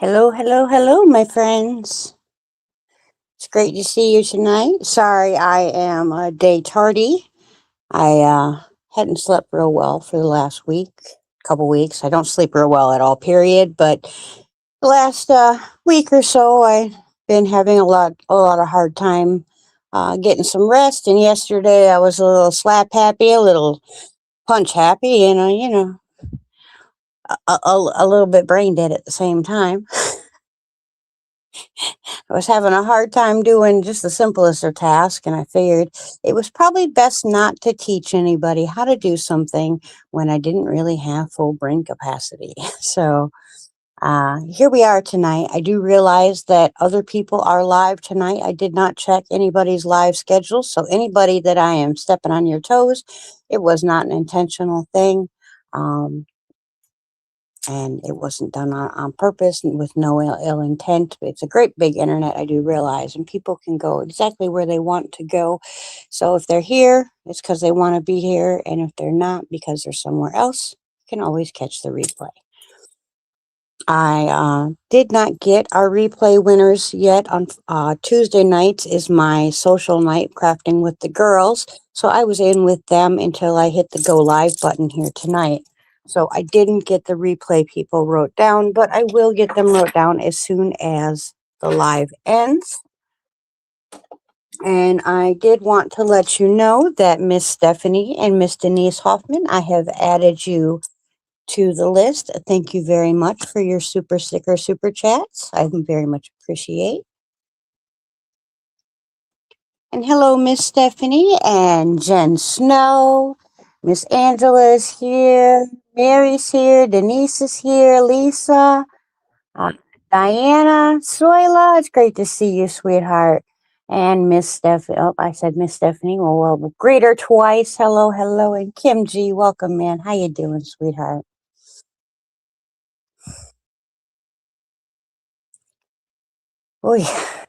Hello, hello, hello, my friends. It's great to see you tonight. Sorry, I am a day tardy. I hadn't slept real well for the last couple weeks. I don't sleep real well at all, period. But the last week or so, I've been having a lot of hard time getting some rest. And yesterday, I was a little slap happy, a little punch happy, and a little bit brain dead at the same time. I was having a hard time doing just the simplest of tasks, and I figured it was probably best not to teach anybody how to do something when I didn't really have full brain capacity. So here we are tonight. I do realize that other people are live tonight. I did not check anybody's live schedule, so anybody that I am stepping on your toes, it was not an intentional thing. Um, and it wasn't done on purpose and with no ill intent. It's a great big internet, I do realize, and people can go exactly where they want to go. So if they're here, it's because they want to be here, and if they're not, because they're somewhere else, you can always catch the replay. I did not get our replay winners yet. On Tuesday nights is my social night, crafting with the girls. So I was in with them until I hit the go live button here tonight. So I didn't get the replay people wrote down, but I will get them wrote down as soon as the live ends. And I did want to let you know that Miss Stephanie and Miss Denise Hoffman, I have added you to the list. Thank you very much for your super sticker super chats. I very much appreciate. And hello, Miss Stephanie and Jen Snow. Miss Angela's here. Mary's here. Denise is here. Lisa. Uh, Diana. Soila. It's great to see you, sweetheart. And Miss Stephanie. Oh, I said Miss Stephanie. Well, we'll greet her twice. Hello, hello. And Kim G. Welcome, man. How you doing, sweetheart? Oh, yeah.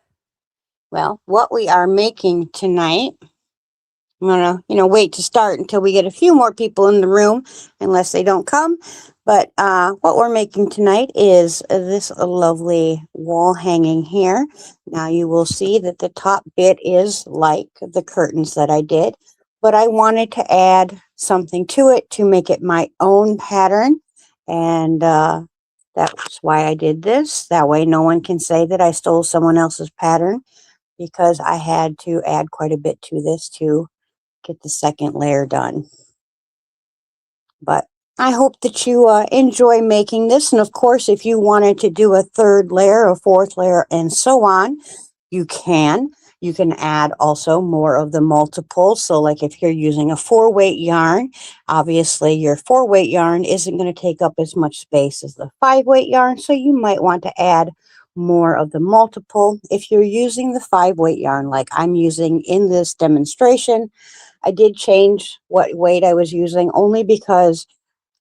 Well, what we are making tonight, I'm gonna, wait to start until we get a few more people in the room, unless they don't come. But what we're making tonight is this lovely wall hanging here. Now you will see that the top bit is like the curtains that I did, but I wanted to add something to it to make it my own pattern, and that's why I did this. That way, no one can say that I stole someone else's pattern, because I had to add quite a bit to this to get the second layer done. But I hope that you enjoy making this. And of course, if you wanted to do a third layer, a fourth layer, and so on, you can. You can add also more of the multiples. So like if you're using a 4-weight yarn, obviously your 4-weight yarn isn't going to take up as much space as the 5-weight yarn. So you might want to add more of the multiple. If you're using the 5-weight yarn like I'm using in this demonstration, I did change what weight I was using only because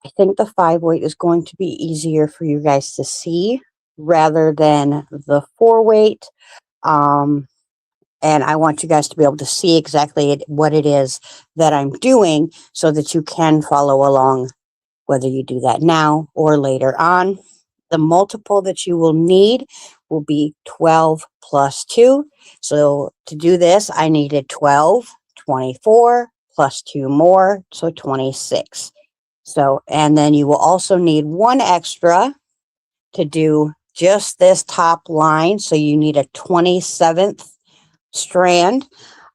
I think the 5-weight is going to be easier for you guys to see rather than the 4-weight. And I want you guys to be able to see exactly what it is that I'm doing so that you can follow along, whether you do that now or later on. The multiple that you will need will be 12 plus 2. So to do this, I needed 12, 24, plus 2 more, so 26. So, and then you will also need one extra to do just this top line. So you need a 27th strand.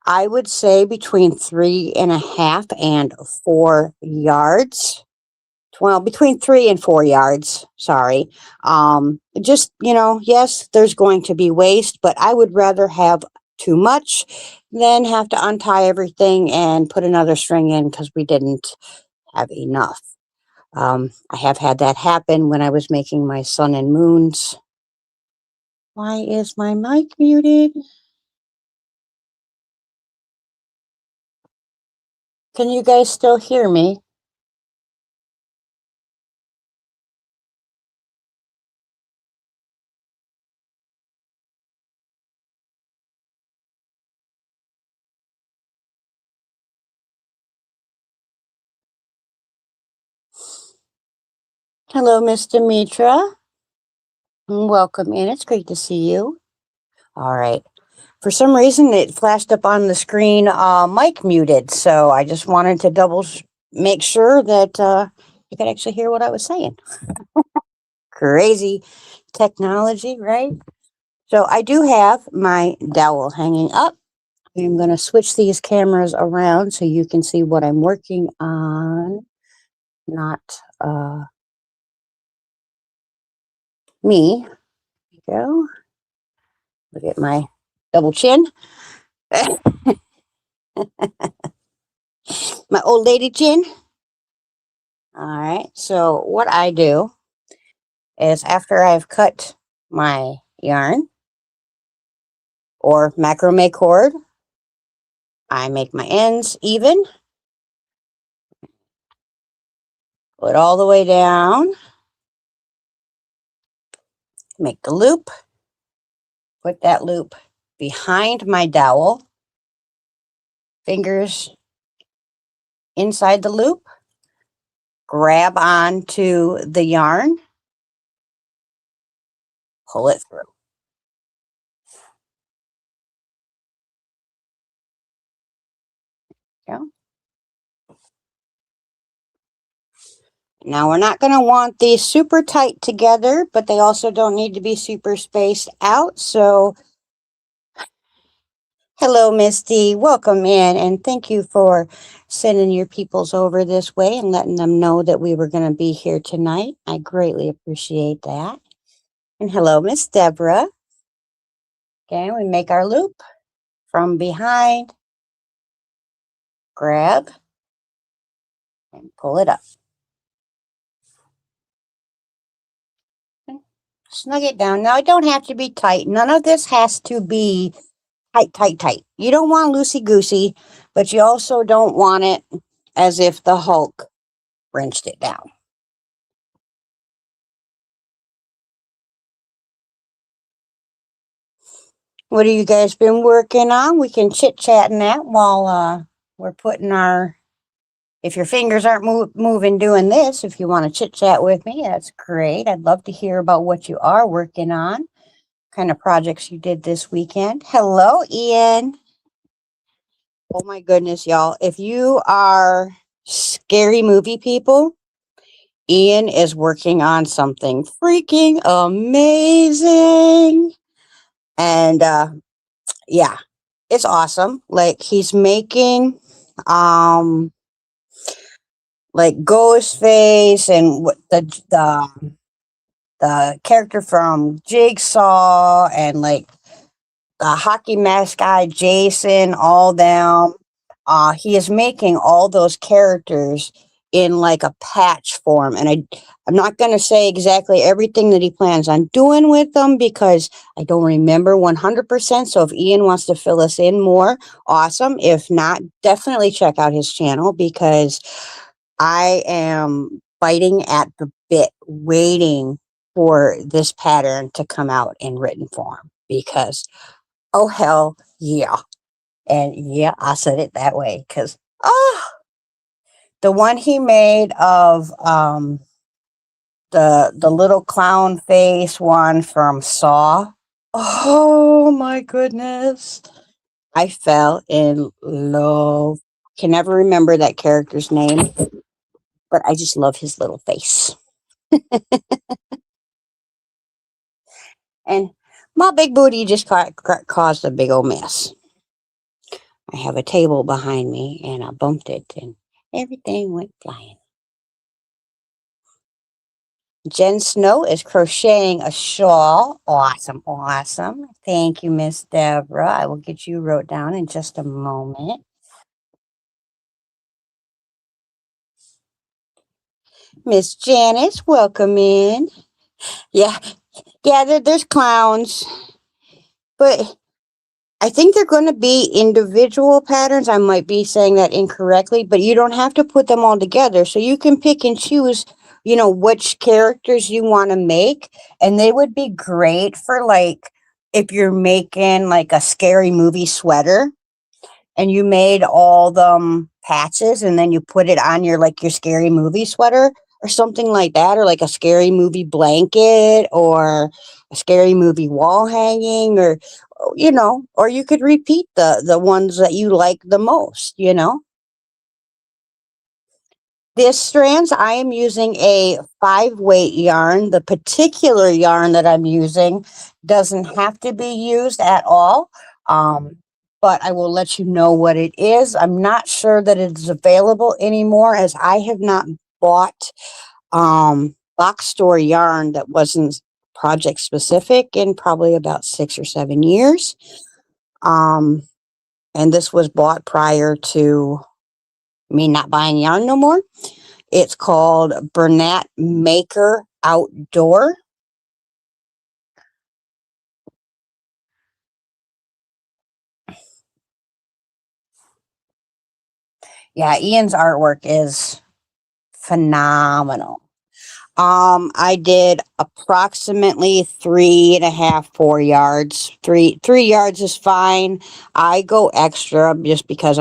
I would say between 3.5 and 4 yards. Well, between 3 and 4 yards, sorry. Just, yes, there's going to be waste, but I would rather have too much than have to untie everything and put another string in because we didn't have enough. I have had that happen when I was making my sun and moons. Why is my mic muted? Can you guys still hear me? Hello, Miss Demetra. Welcome in. It's great to see you. All right. For some reason, it flashed up on the screen, mic muted. So I just wanted to make sure that you could actually hear what I was saying. Crazy technology, right? So I do have my dowel hanging up. I'm going to switch these cameras around so you can see what I'm working on. Not me. There we go. Look at my double chin. My old lady chin. All right. So what I do is after I've cut my yarn or macrame cord, I make my ends even, pull it all the way down, make the loop, put that loop behind my dowel, fingers inside the loop, grab onto the yarn, pull it through. Yeah. Now we're not going to want these super tight together, but they also don't need to be super spaced out. So hello, Misty. Welcome in, and thank you for sending your peoples over this way and letting them know that we were going to be here tonight. I greatly appreciate that. And hello, Miss Deborah. Okay, we make our loop from behind, grab, and pull it up. Snug it down. Now, it don't have to be tight. None of this has to be tight, tight, tight. You don't want loosey-goosey, but you also don't want it as if the Hulk wrenched it down. What have you guys been working on? We can chit-chatting that while we're putting our... If your fingers aren't moving doing this, if you want to chit-chat with me, that's great. I'd love to hear about what you are working on, kind of projects you did this weekend. Hello, Ian. Oh my goodness, y'all. If you are scary movie people, Ian is working on something freaking amazing. And yeah, it's awesome. Like he's making like Ghostface and what the character from Jigsaw and like the hockey mask guy Jason, all them. He is making all those characters in like a patch form, and I'm not going to say exactly everything that he plans on doing with them because I don't remember 100%. So if Ian wants to fill us in more, awesome. If not, definitely check out his channel because I am biting at the bit, waiting for this pattern to come out in written form because, oh, hell yeah. And yeah, I said it that way because, the one he made of the little clown face one from Saw. Oh my goodness. I fell in love. Can never remember that character's name, but I just love his little face. And my big booty just caused a big old mess. I have a table behind me and I bumped it and everything went flying. Jen Snow is crocheting a shawl. Awesome, awesome. Thank you, Miss Deborah. I will get you wrote down in just a moment. Miss Janice, welcome in. Yeah, there's clowns. But I think they're going to be individual patterns. I might be saying that incorrectly, but you don't have to put them all together. So you can pick and choose, which characters you want to make. And they would be great for like, if you're making like a scary movie sweater and you made all them patches and then you put it on your scary movie sweater. or something like that, or like a scary movie blanket or a scary movie wall hanging, or or you could repeat the ones that you like the most. This strands, I am using a 5-weight yarn. The particular yarn that I'm using doesn't have to be used at all, but I will let you know what it is. I'm not sure that it's available anymore, as I have not bought box store yarn that wasn't project specific in probably about 6 or 7 years. And this was bought prior to me not buying yarn no more. It's called Bernat Maker Outdoor. Yeah, Ian's artwork is phenomenal. I did approximately 3.5, 4 yards. Three yards is fine. I go extra just because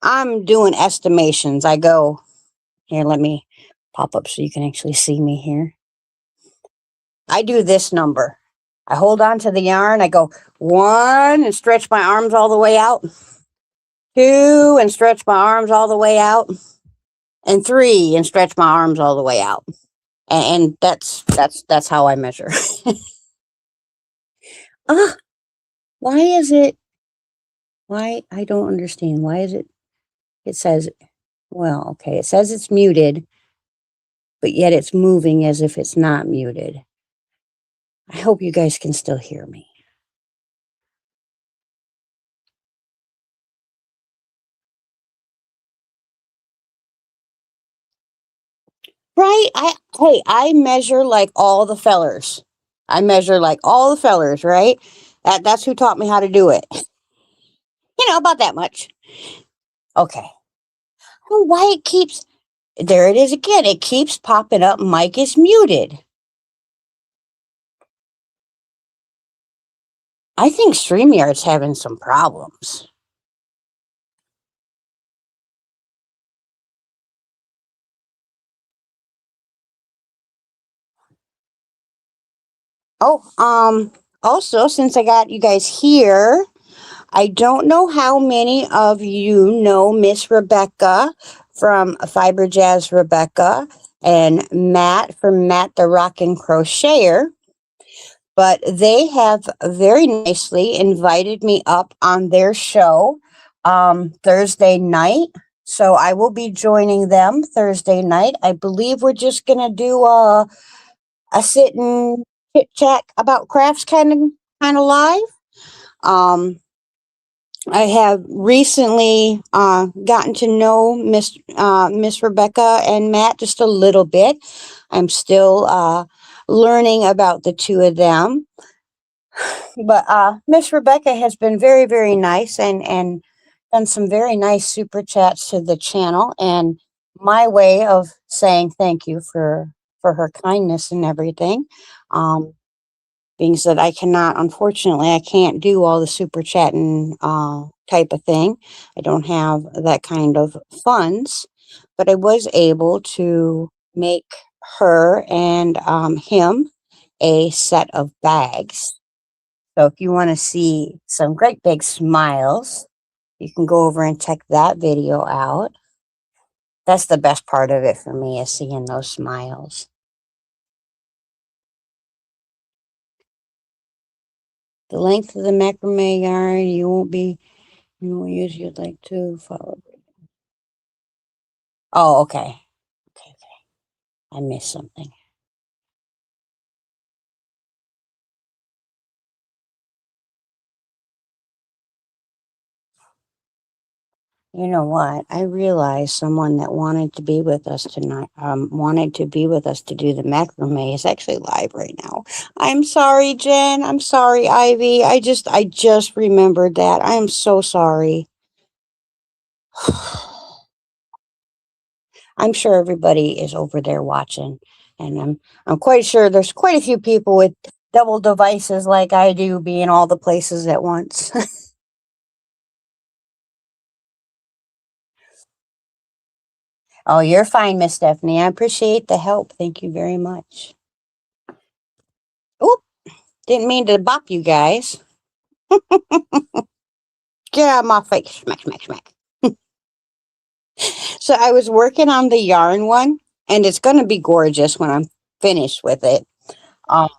I'm doing estimations. I go here. Let me pop up so you can actually see me here. I do this number. I hold on to the yarn. I go 1 and stretch my arms all the way out. 2 and stretch my arms all the way out. And 3 and stretch my arms all the way out. And that's how I measure. Why is it? Why? I don't understand. Why is it? It says, well, okay, it says it's muted, but yet it's moving as if it's not muted. I hope you guys can still hear me. Right? I measure like all the fellers. I measure like all the fellers, right? That's who taught me how to do it. About that much. Okay. Well, why it keeps, there it is again. It keeps popping up. Mic is muted. I think StreamYard's having some problems. Oh, also, since I got you guys here, I don't know how many of you know Miss Rebecca from Fiber Jazz Rebecca and Matt from Matt the Rockin' Crocheter, but they have very nicely invited me up on their show Thursday night. So I will be joining them Thursday night. I believe we're just going to do a sit and chit chat about crafts kind of live. I have recently gotten to know Miss Rebecca and Matt just a little bit. I'm still learning about the two of them, but Miss Rebecca has been very, very nice and done some very nice super chats to the channel, and my way of saying thank you for her kindness and everything. Being said, unfortunately, I can't do all the super chatting type of thing. I don't have that kind of funds, but I was able to make her and him a set of bags. So if you want to see some great big smiles, you can go over and check that video out. That's the best part of it for me, is seeing those smiles. The length of the macrame yarn, you won't use, you'd like to follow. Oh, okay. Okay. I missed something. You know what? I realized someone that wanted to be with us tonight, wanted to be with us to do the macrame is actually live right now. I'm sorry, Jen. I'm sorry, Ivy. I just remembered that. I am so sorry. I'm sure everybody is over there watching, and I'm quite sure there's quite a few people with double devices like I do, being all the places at once. Oh, you're fine, Miss Stephanie. I appreciate the help. Thank you very much. Oop, didn't mean to bop you guys. Get out of my face. Smack, smack, smack. So I was working on the yarn one, and it's going to be gorgeous when I'm finished with it. Um,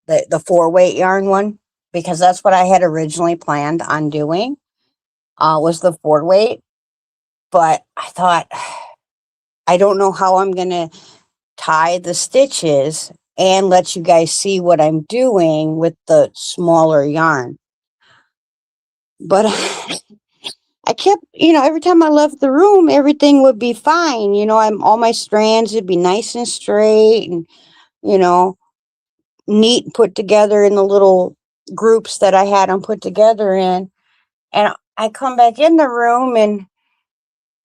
the 4-weight yarn one, because that's what I had originally planned on doing, was the 4-weight. But I thought, I don't know how I'm going to tie the stitches and let you guys see what I'm doing with the smaller yarn. But I kept, every time I left the room, everything would be fine. All my strands would be nice and straight and, you know, neat put together in the little groups that I had them put together in. And I come back in the room and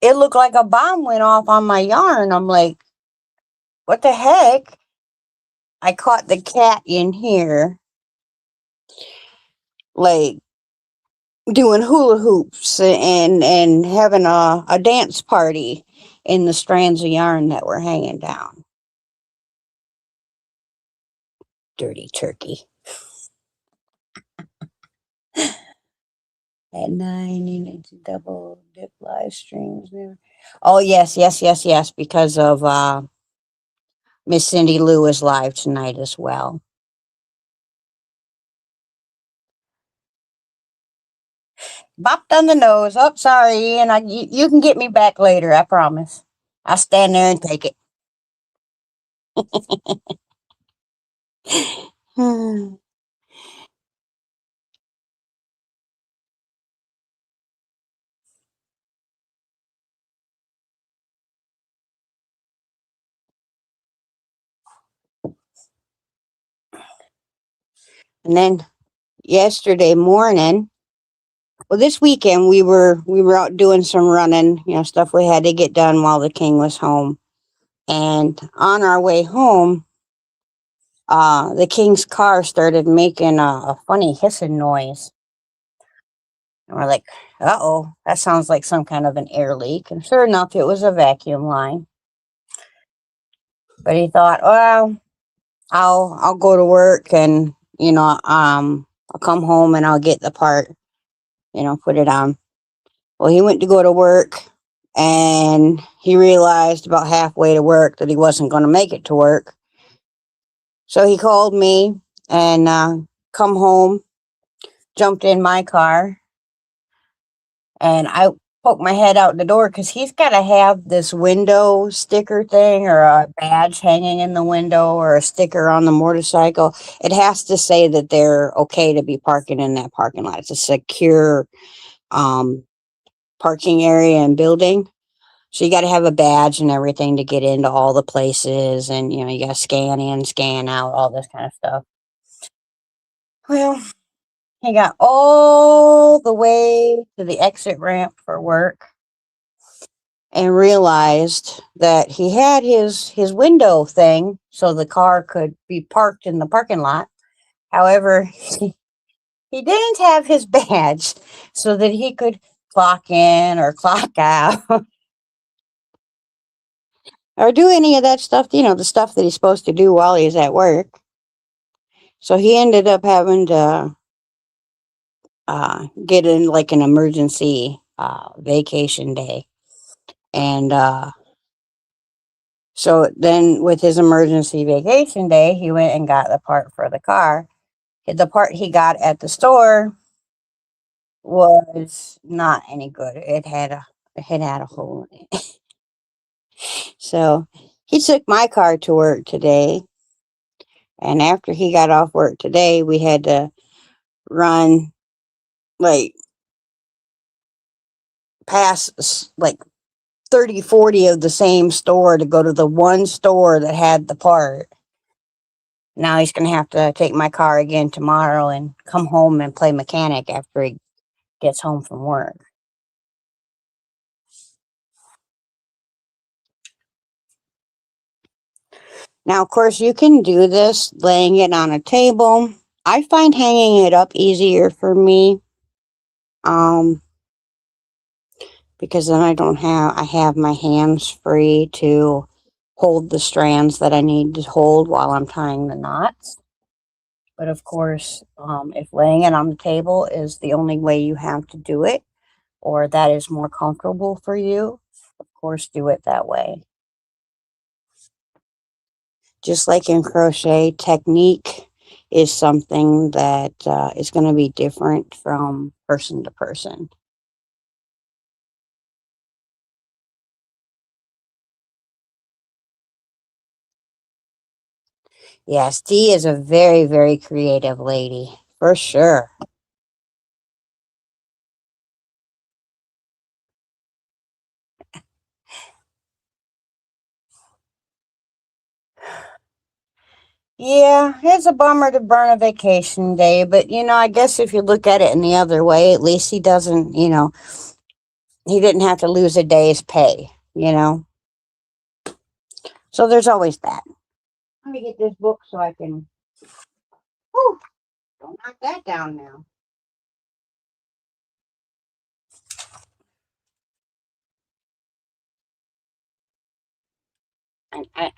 it looked like a bomb went off on my yarn. I'm like, what the heck? I caught the cat in here, like doing hula hoops and having a dance party in the strands of yarn that were hanging down. Dirty turkey. At 9, you need to double dip live streams. Oh, yes, yes, yes, yes, because of Miss Cindy Lou is live tonight as well. Bopped on the nose. Oh, sorry, Ian. You can get me back later, I promise. I'll stand there and take it. And then yesterday morning, well, this weekend we were out doing some running, stuff we had to get done while the king was home. And on our way home, the king's car started making a funny hissing noise. And we're like, uh-oh, that sounds like some kind of an air leak. And sure enough, it was a vacuum line. But he thought, well, I'll go to work and, I'll come home and I'll get the part, put it on. Well, he went to go to work and he realized about halfway to work that he wasn't going to make it to work. So he called me and come home, jumped in my car, and I poked my head out the door because he's got to have this window sticker thing or a badge hanging in the window or a sticker on the motorcycle. It has to say that they're okay to be parking in that parking lot. It's a secure parking area and building. So you got to have a badge and everything to get into all the places. And, you got to scan in, scan out, all this kind of stuff. Well, he got all the way to the exit ramp for work and realized that he had his window thing so the car could be parked in the parking lot. However, he didn't have his badge so that he could clock in or clock out or do any of that stuff, the stuff that he's supposed to do while he's at work. So he ended up having to get in like an emergency vacation day. And so then with his emergency vacation day, he went and got the part for the car. The part he got at the store was not any good. It had a hole in it. So he took my car to work today. And after he got off work today, we had to run like past like 30, 40 of the same store to go to the one store that had the part. Now he's going to have to take my car again tomorrow and come home and play mechanic after he gets home from work. Now, of course, you can do this laying it on a table. I find hanging it up easier for me. because then I have my hands free to hold the strands that I need to hold while I'm tying the knots. But of course, if laying it on the table is the only way you have to do it, or that is more comfortable for you, of course, do it that way. Just like in crochet, technique is something that is going to be different from person to person. Yes, Dee is a very, very creative lady, for sure. Yeah, it's a bummer to burn a vacation day, but I guess if you look at it in the other way, at least he doesn't, he didn't have to lose a day's pay. So there's always that. Let me get this book so I can. Whew, don't knock that down now.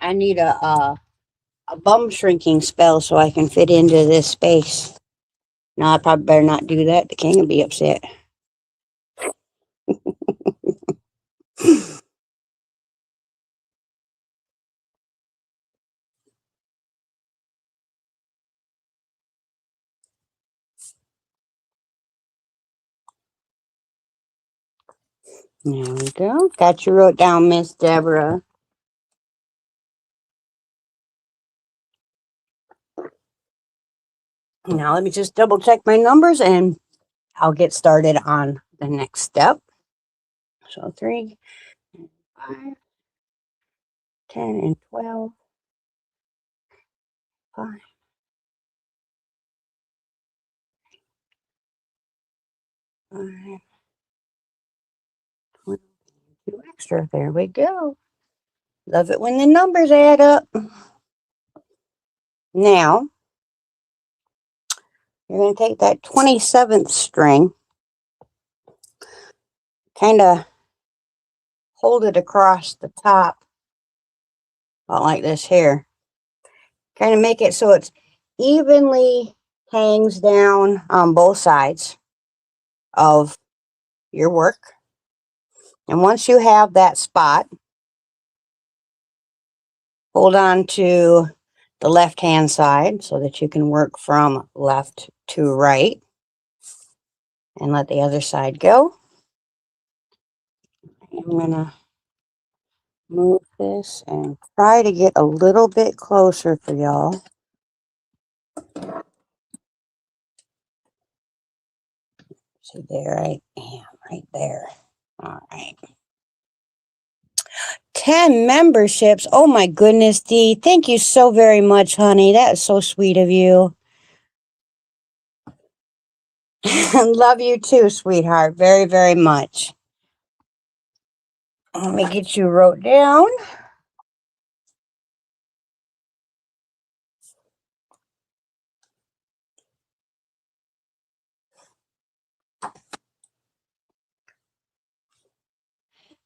I need a bum shrinking spell so I can fit into this space. No, I probably better not do that. The king will be upset. There we go. Got you wrote down, Miss Deborah. Now let me just double check my numbers and I'll get started on the next step. So 3, 5, 10, and 12. 5, 5, 20, 2 extra. There we go. Love it when the numbers add up. Now, you're going to take that 27th string, kind of hold it across the top, about like this here. Kind of make it so it's evenly hangs down on both sides of your work. And once you have that spot, hold on to the left hand side so that you can work from left to right. And let the other side go. I'm going to move this and try to get a little bit closer for y'all. So there I am, right there. All right. 10 memberships. Oh my goodness, Dee. Thank you so very much, honey. That is so sweet of you. Love you too, sweetheart. Very, very much. Let me get you wrote down.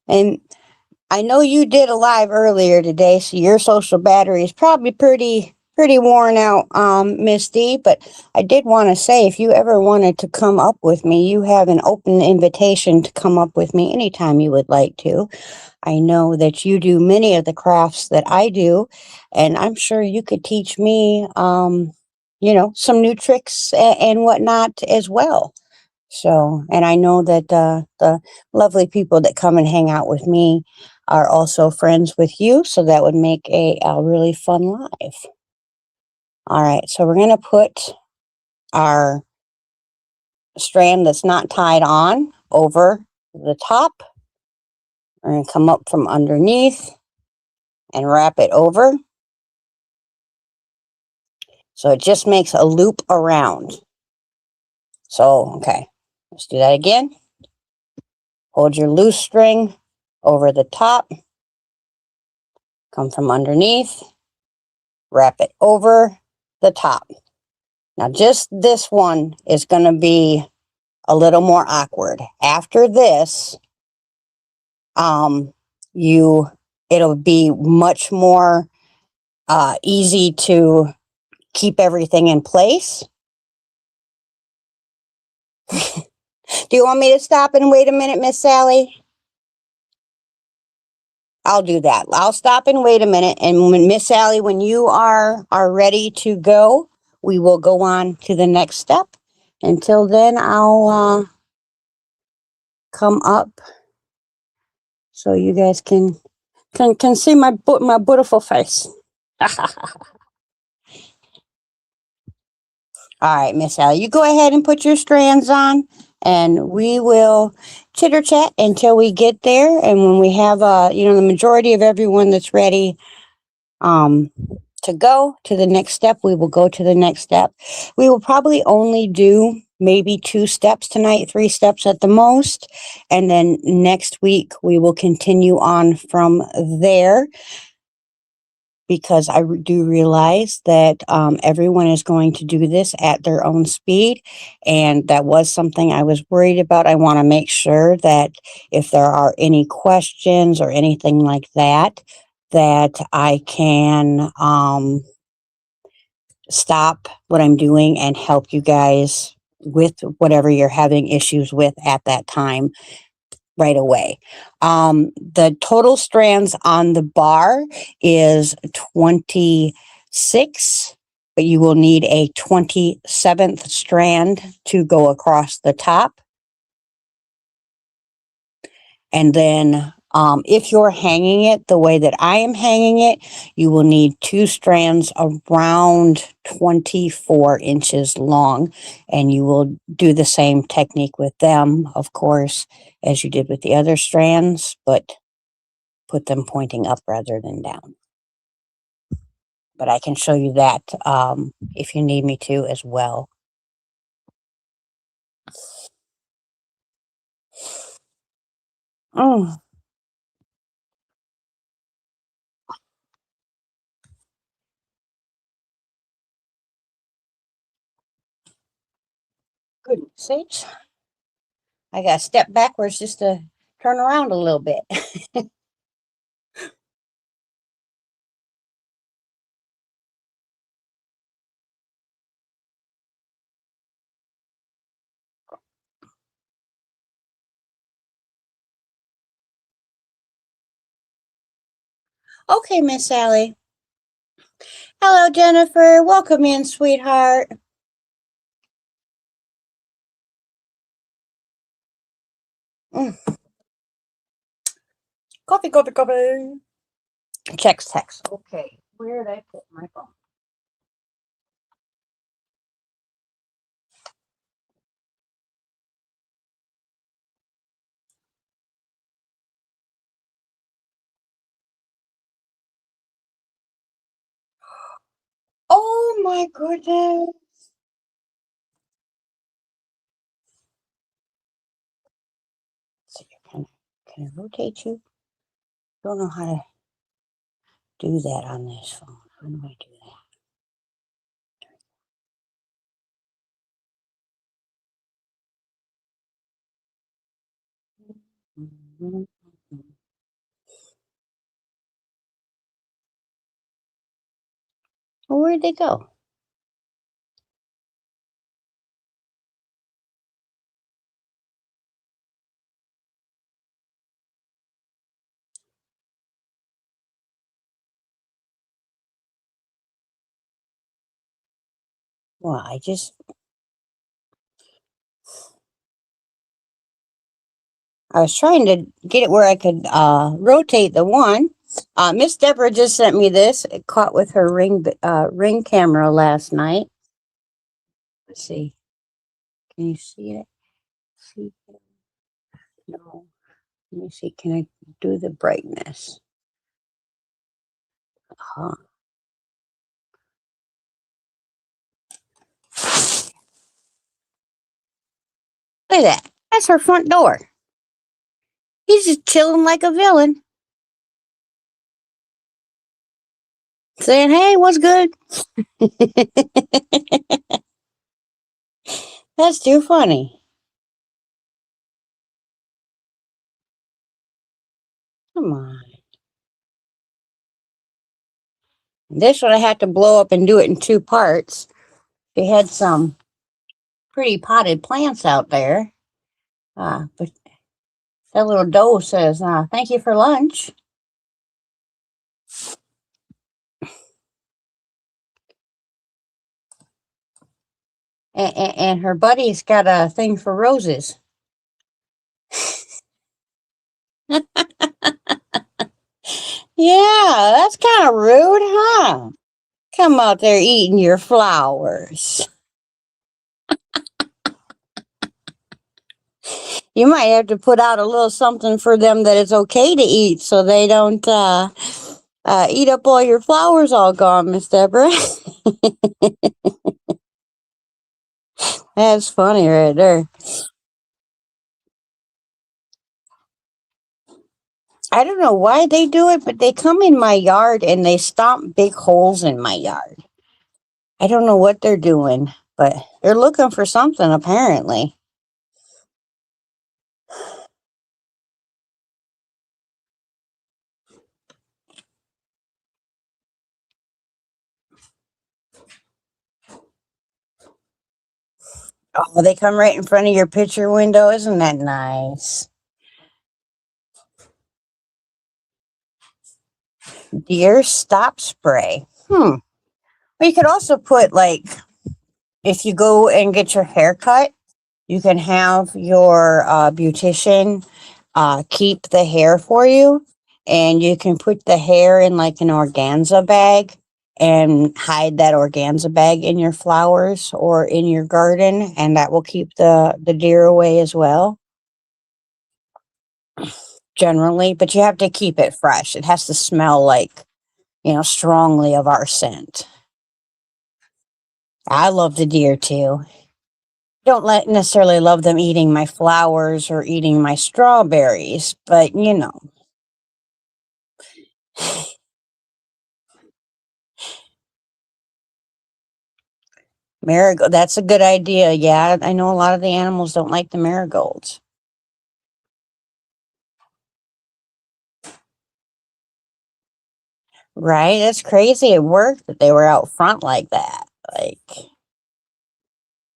And I know you did a live earlier today, so your social battery is probably pretty worn out, Miss D. But I did want to say, if you ever wanted to come up with me, you have an open invitation to come up with me anytime you would like to. I know that you do many of the crafts that I do, and I'm sure you could teach me, some new tricks and whatnot as well. So, and I know that the lovely people that come and hang out with me are also friends with you, so that would make a really fun live. All right, so we're going to put our strand that's not tied on over the top. We're going to come up from underneath and wrap it over. So it just makes a loop around. So, okay, let's do that again. Hold your loose string over the top. Come from underneath. Wrap it over the top. Now, just this one is going to be a little more awkward. After this, um, it'll be much more easy to keep everything in place. Do you want me to stop and wait a minute, Miss Sally? I'll do that. I'll stop and wait a minute. And when Miss Sally, when you are ready to go, we will go on to the next step. Until then, I'll come up so you guys can see my beautiful face. All right, Miss Sally, you go ahead and put your strands on, and we will chitter chat until we get there. And when we have, the majority of everyone that's ready, to go to the next step, we will go to the next step. We will probably only do maybe 2 steps tonight, 3 steps at the most. And then next week, we will continue on from there, because I do realize that everyone is going to do this at their own speed. And that was something I was worried about. I want to make sure that if there are any questions or anything like that, that I can stop what I'm doing and help you guys with whatever you're having issues with at that time right away. The total strands on the bar is 26, but you will need a 27th strand to go across the top. And then if you're hanging it the way that I am hanging it, you will need 2 strands around 24 inches long. And you will do the same technique with them, of course, as you did with the other strands, but put them pointing up rather than down. But I can show you that if you need me to as well. Oh, goodness sakes. I got to step backwards just to turn around a little bit. Okay, Miss Sally. Hello, Jennifer. Welcome in, sweetheart. Mm. Coffee, coffee, coffee. Checks text. Okay, where did I put my phone? Oh my goodness. Let's see, can I rotate you? Don't know how to do that on this phone. How do I do that? Mm-hmm. Well, where'd they go? Well, I was trying to get it where I could rotate the one. Miss Deborah just sent me this. It caught with her ring camera last night. Let's see. Can you see it? See? No. Let me see. Can I do the brightness? Huh. Look at that. That's her front door. He's just chilling like a villain, saying, "Hey, what's good?" That's too funny. Come on. This one I had to blow up and do it in 2 parts. They had some pretty potted plants out there. But that little doe says, thank you for lunch. And her buddy's got a thing for roses. Yeah, that's kind of rude, huh? Come out there eating your flowers. You might have to put out a little something for them that it's okay to eat so they don't eat up all your flowers all gone, Miss Deborah. That's funny right there. I don't know why they do it, but they come in my yard and they stomp big holes in my yard. I don't know what they're doing, but they're looking for something apparently. Oh, they come right in front of your picture window. Isn't that nice? Deer stop spray. Well, you could also put, like, if you go and get your hair cut, you can have your beautician keep the hair for you, and you can put the hair in like an organza bag and hide that organza bag in your flowers or in your garden, and that will keep the deer away as well, generally. But you have to keep it fresh. It has to smell like, strongly of our scent. I love the deer too. Don't necessarily love them eating my flowers or eating my strawberries, but marigold. That's a good idea. Yeah, I know a lot of the animals don't like the marigolds. Right? That's crazy. It worked that they were out front like that. Like,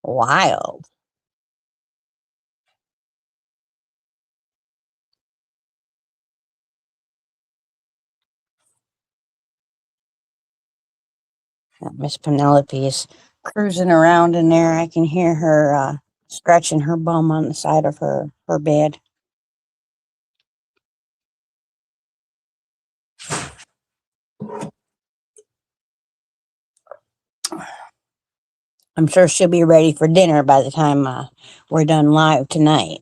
wild. Miss Penelope's cruising around in there. I can hear her scratching her bum on the side of her bed. I'm sure she'll be ready for dinner by the time we're done live tonight.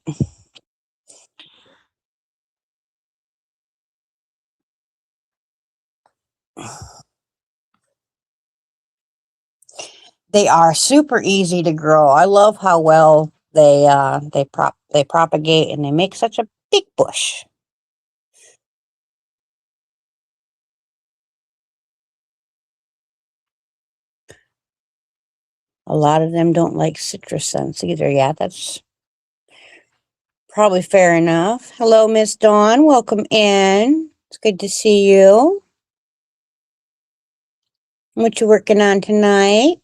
They are super easy to grow. I love how well they propagate and they make such a big bush. A lot of them don't like citrus scents either. Yeah, that's probably fair enough. Hello, Miss Dawn. Welcome in. It's good to see you. What you working on tonight?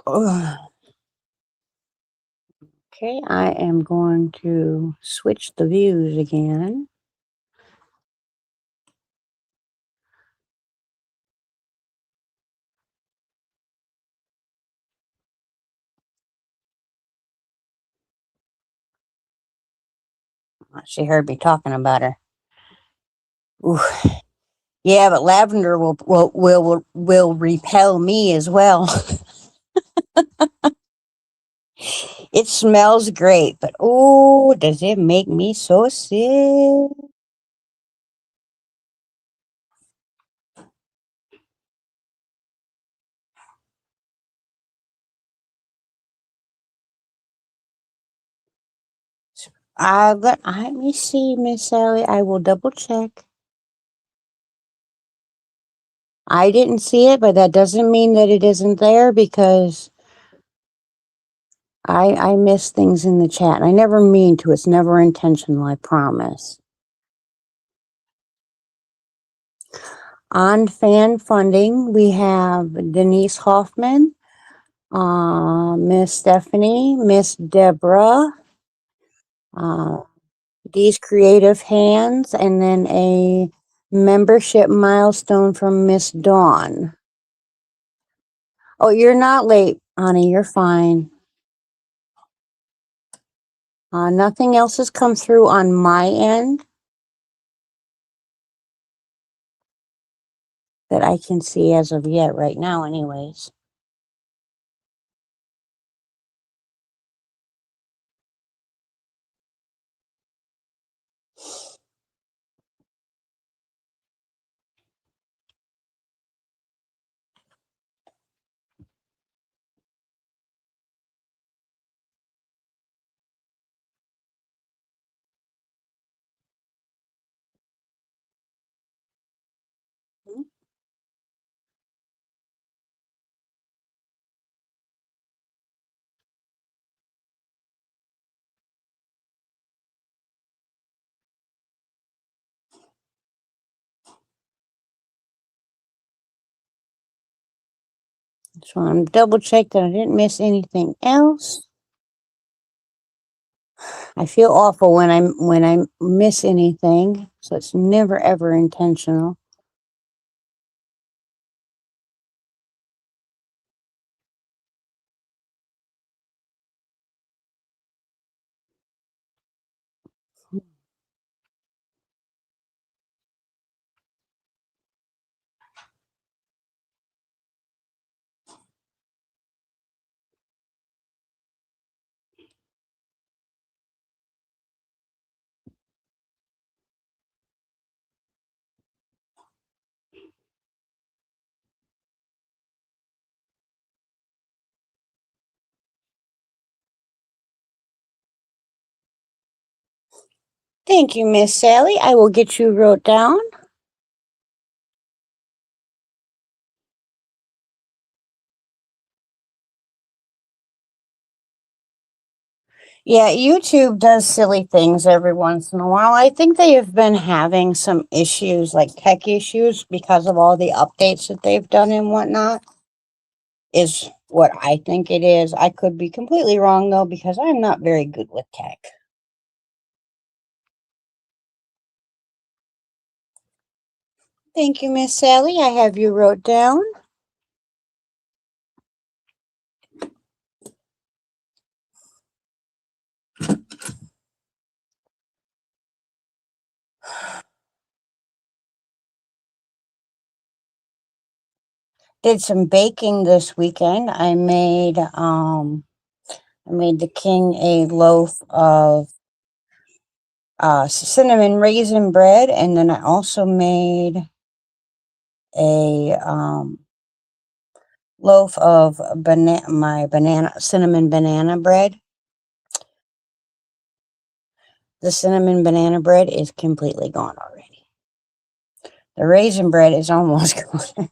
Oh, okay, I am going to switch the views again. She heard me talking about her. Ooh. Yeah, but lavender will repel me as well. It smells great, but oh, does it make me so sick? Let me see, Miss Sally. I will double check. I didn't see it, but that doesn't mean that it isn't there because I miss things in the chat. I never mean to. It's never intentional, I promise. On fan funding, we have Denise Hoffman, Miss Stephanie, Miss Deborah, these creative hands, and then a membership milestone from Miss Dawn. Oh, you're not late, honey. You're fine. Nothing else has come through on my end that I can see as of yet right now, anyways. So I'm double check that I didn't miss anything else. I feel awful when I miss anything, so it's never ever intentional. Thank you, Miss Sally. I will get you wrote down. Yeah, YouTube does silly things every once in a while. I think they have been having some issues, like tech issues, because of all the updates that they've done and whatnot, is what I think it is. I could be completely wrong, though, because I'm not very good with tech. Thank you, Miss Sally. I have you wrote down. Did some baking this weekend. I made the king a loaf of cinnamon raisin bread, and then I also made a loaf of cinnamon banana bread. The cinnamon banana bread is completely gone already. The raisin bread is almost gone.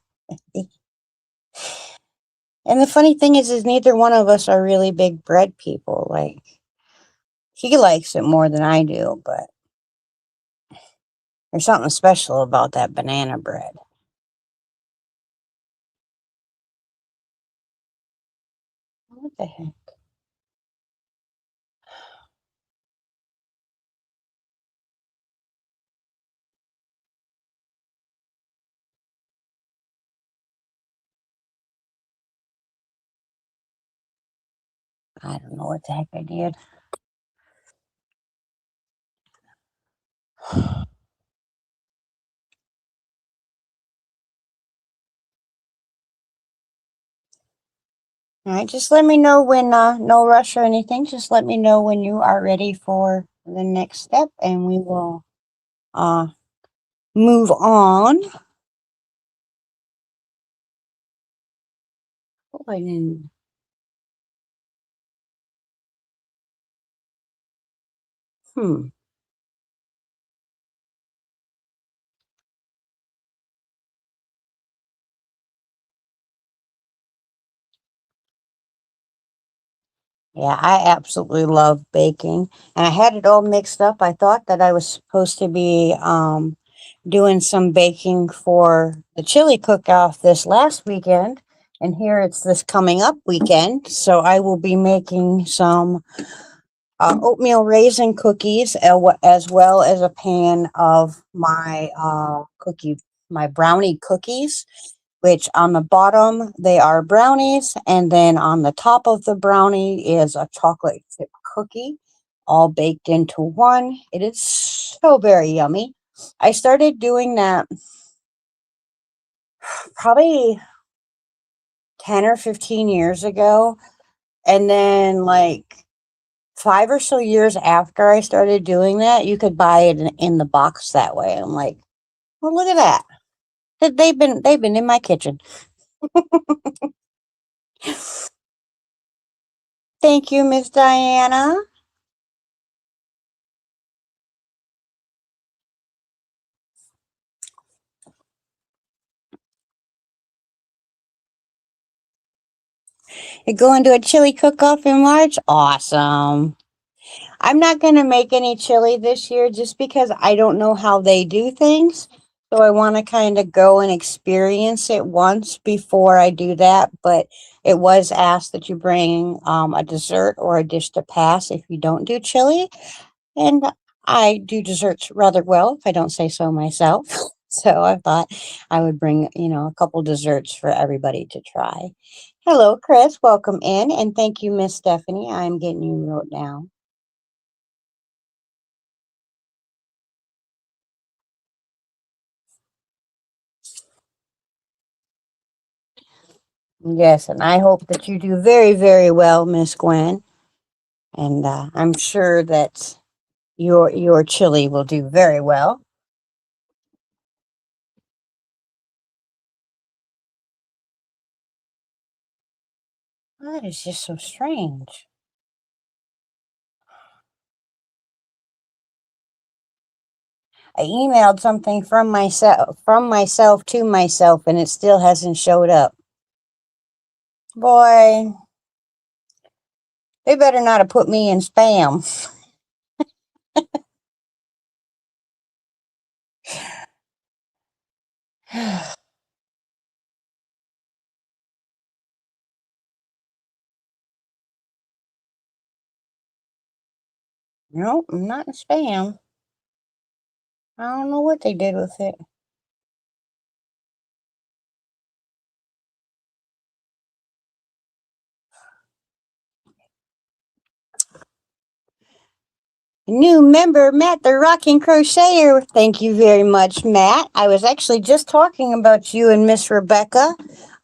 And the funny thing is neither one of us are really big bread people. Like, he likes it more than I do, but there's something special about that banana bread. What the heck? I don't know what the heck I did. All right, just let me know when, no rush or anything. Just let me know when you are ready for the next step, and we will move on. Oh, I didn't. Hmm. Yeah, I absolutely love baking. And I had it all mixed up. I thought that I was supposed to be doing some baking for the chili cook-off this last weekend. And here it's this coming up weekend. So I will be making some oatmeal raisin cookies as well as a pan of my brownie cookies, which on the bottom they are brownies, and then on the top of the brownie is a chocolate chip cookie, all baked into one. It is so very yummy. I started doing that probably 10 or 15 years ago, and then like 5 or so years after I started doing that, you could buy it in the box that way. I'm like, well, look at that. They've been in my kitchen. Thank you, Miss Diana. You're going to a chili cook-off in March? Awesome. I'm not going to make any chili this year just because I don't know how they do things. So I want to kind of go and experience it once before I do that. But it was asked that you bring a dessert or a dish to pass if you don't do chili. And I do desserts rather well, if I don't say so myself. So I thought I would bring, a couple desserts for everybody to try. Hello, Chris. Welcome in. And thank you, Miss Stephanie. I'm getting you wrote down. Yes, and I hope that you do very, very well, Miss Gwen. And I'm sure that your chili will do very well. That is just so strange. I emailed something from myself to myself, and it still hasn't showed up. Boy, they better not have put me in spam. Nope, I'm not in spam. I don't know what they did with it. New member, Matt the Rocking Crocheter. Thank you very much, Matt. I was actually just talking about you and Miss Rebecca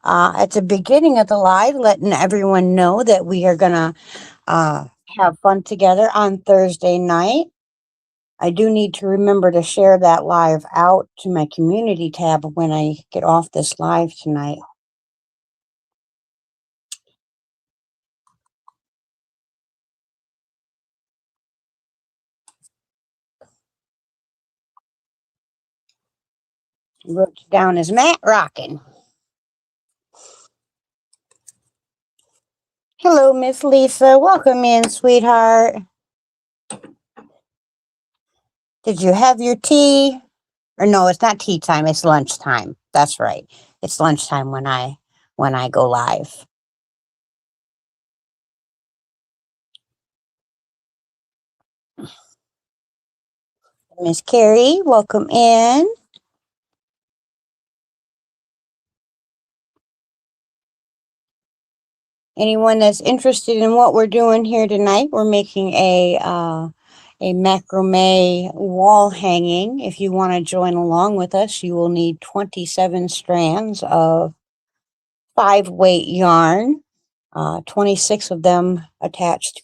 at the beginning of the live, letting everyone know that we are going to have fun together on Thursday night. I do need to remember to share that live out to my community tab when I get off this live tonight. Wrote you down as Matt Rockin'. Hello, Miss Lisa. Welcome in, sweetheart. Did you have your tea? Or no, it's not tea time, it's lunchtime. That's right. It's lunchtime when I go live. Miss Carrie, welcome in. Anyone that's interested in what we're doing here tonight, we're making a macrame wall hanging. If you want to join along with us, you will need 27 strands of 5-weight yarn, 26 of them attached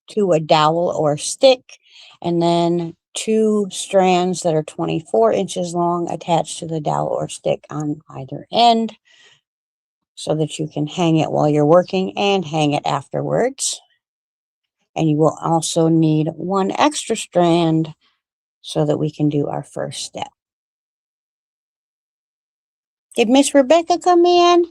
to a dowel or stick, and then 2 strands that are 24 inches long attached to the dowel or stick on either end so that you can hang it while you're working and hang it afterwards. And you will also need 1 extra strand so that we can do our first step. Did Miss Rebecca come in?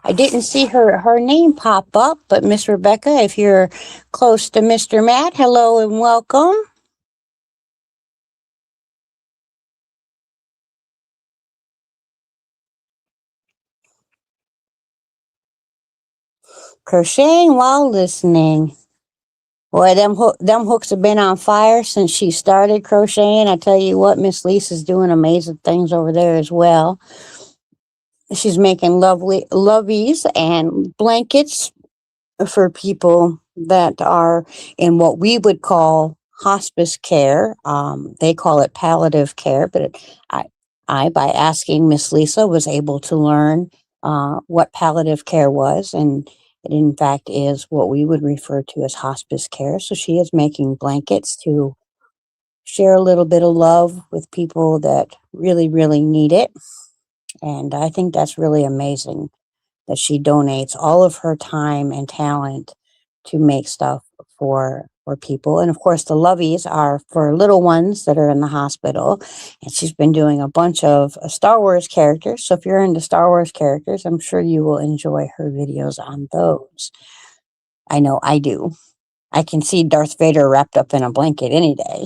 I didn't see her name pop up, but Miss Rebecca, if you're close to Mr. Matt, hello and welcome. Crocheting while listening. Boy, them hooks have been on fire since she started crocheting. I tell you what, Miss Lisa's doing amazing things over there as well. She's making lovely loveys and blankets for people that are in what we would call hospice care. They call it palliative care, but by asking Miss Lisa, was able to learn what palliative care was, and it in fact is what we would refer to as hospice care. So she is making blankets to share a little bit of love with people that really, really need it. And I think that's really amazing that she donates all of her time and talent to make stuff for people. And of course, the loveys are for little ones that are in the hospital. And she's been doing a bunch of Star Wars characters. So if you're into Star Wars characters, I'm sure you will enjoy her videos on those. I know I do. I can see Darth Vader wrapped up in a blanket any day.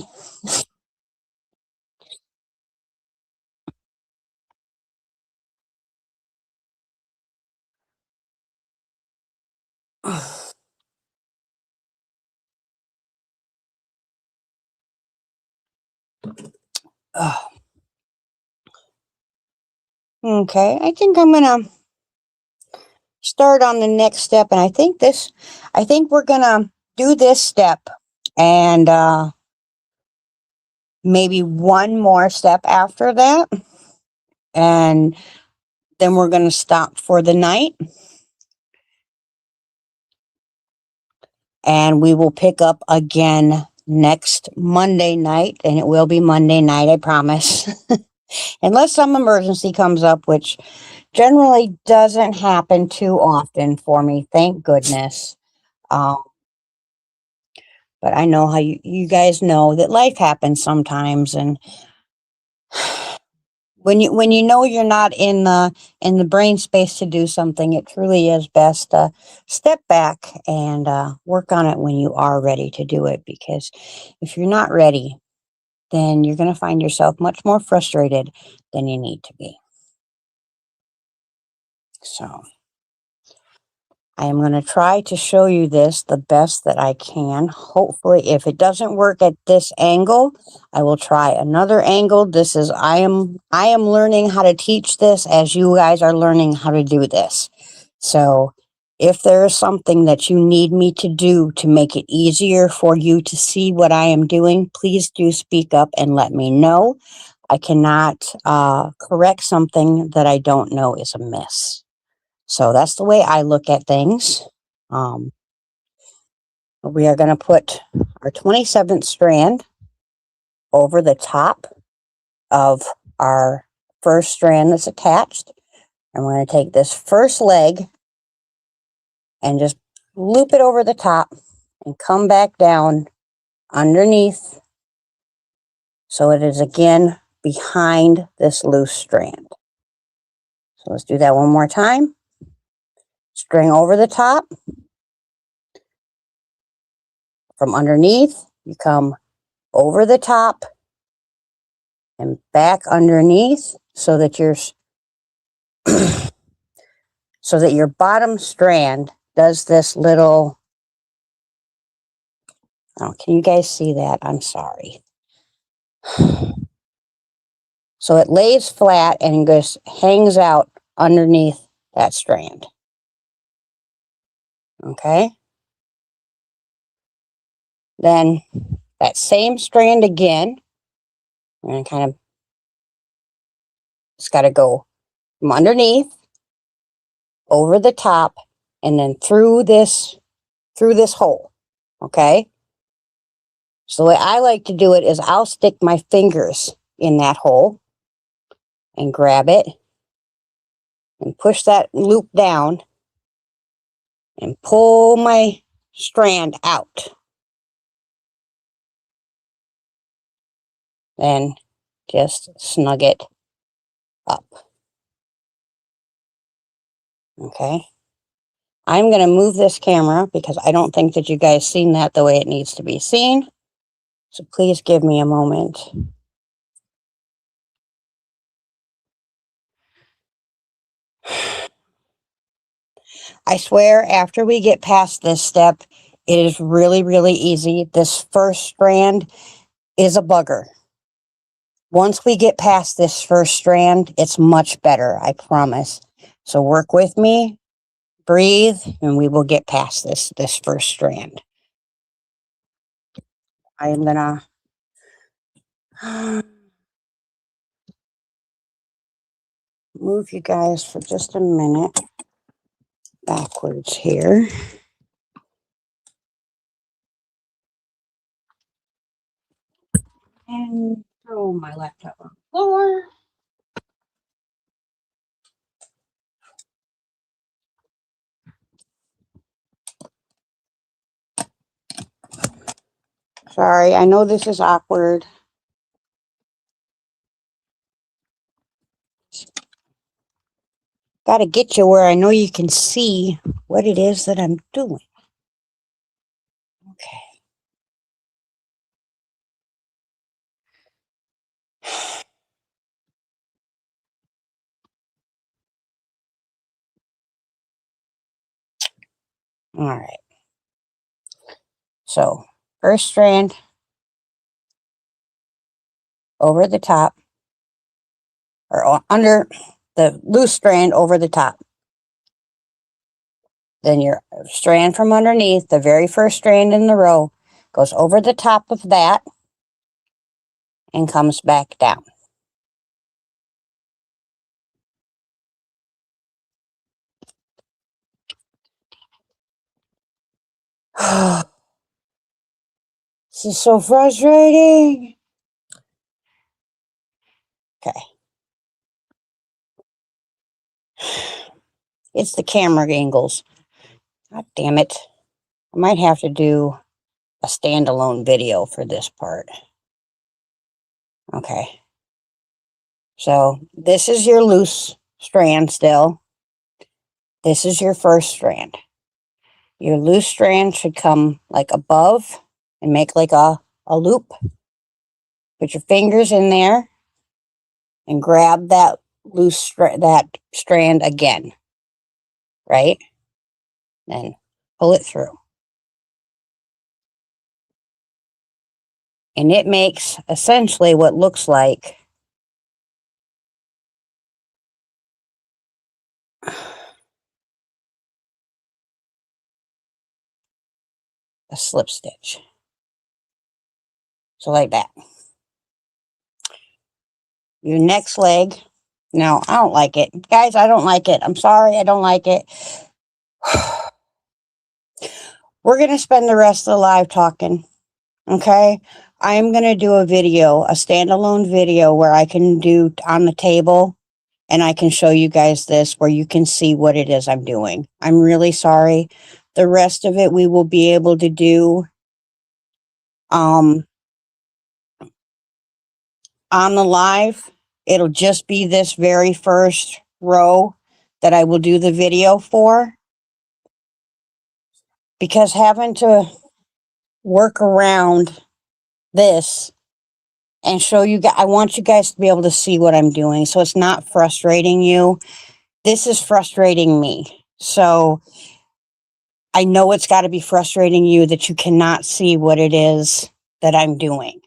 Okay, I think I'm gonna start on the next step, and I think we're gonna do this step and maybe one more step after that, and then we're gonna stop for the night, and we will pick up again next Monday night, and it will be Monday night, I promise. Unless some emergency comes up, which generally doesn't happen too often for me, thank goodness. Um, but I know how you guys know that life happens sometimes, and when you know you're not in the brain space to do something, it truly is best to step back and work on it when you are ready to do it. Because if you're not ready, then you're going to find yourself much more frustrated than you need to be. So I am going to try to show you this the best that I can. Hopefully, if it doesn't work at this angle, I will try another angle. I am learning how to teach this as you guys are learning how to do this. So if there is something that you need me to do to make it easier for you to see what I am doing, please do speak up and let me know. I cannot correct something that I don't know is amiss. So that's the way I look at things. Um, we are going to put our 27th strand over the top of our first strand that's attached. And we're going to take this first leg and just loop it over the top and come back down underneath so it is again behind this loose strand. So let's do that one more time. String over the top. From underneath, you come over the top and back underneath so that your bottom strand does this little, oh, can you guys see that? I'm sorry. So it lays flat and just hangs out underneath that strand. Okay. Then that same strand again, and kind of, it's got to go from underneath, over the top, and then through this hole. Okay. So the way I like to do it is I'll stick my fingers in that hole and grab it and push that loop down and pull my strand out. Then just snug it up. Okay. I'm going to move this camera because I don't think that you guys seen that the way it needs to be seen. So please give me a moment. I swear, after we get past this step, it is really, really easy. This first strand is a bugger. Once we get past this first strand, it's much better, I promise. So work with me, breathe, and we will get past this first strand. I am gonna move you guys for just a minute backwards here. And throw my laptop on the floor. Sorry, I know this is awkward. Got to get you where I know you can see what it is that I'm doing. Okay. All right. So, first strand over the top, or under the loose strand over the top. Then your strand from underneath, the very first strand in the row, goes over the top of that and comes back down. This is so frustrating. Okay. It's the camera angles. God damn it. I might have to do a standalone video for this part. Okay. So this is your loose strand still. This is your first strand. Your loose strand should come like above and make like a loop. Put your fingers in there and grab that that strand again, right? Then pull it through. And it makes essentially what looks like a slip stitch. So like that. Your next leg. No, I don't like it. Guys, I don't like it. I'm sorry, I don't like it. We're going to spend the rest of the live talking. Okay? I'm going to do a video, a standalone video where I can do on the table and I can show you guys this where you can see what it is I'm doing. I'm really sorry. The rest of it we will be able to do on the live. It'll just be this very first row that I will do the video for, because having to work around this and show you guys, I want you guys to be able to see what I'm doing so it's not frustrating you. This is frustrating me. So I know it's got to be frustrating you that you cannot see what it is that I'm doing.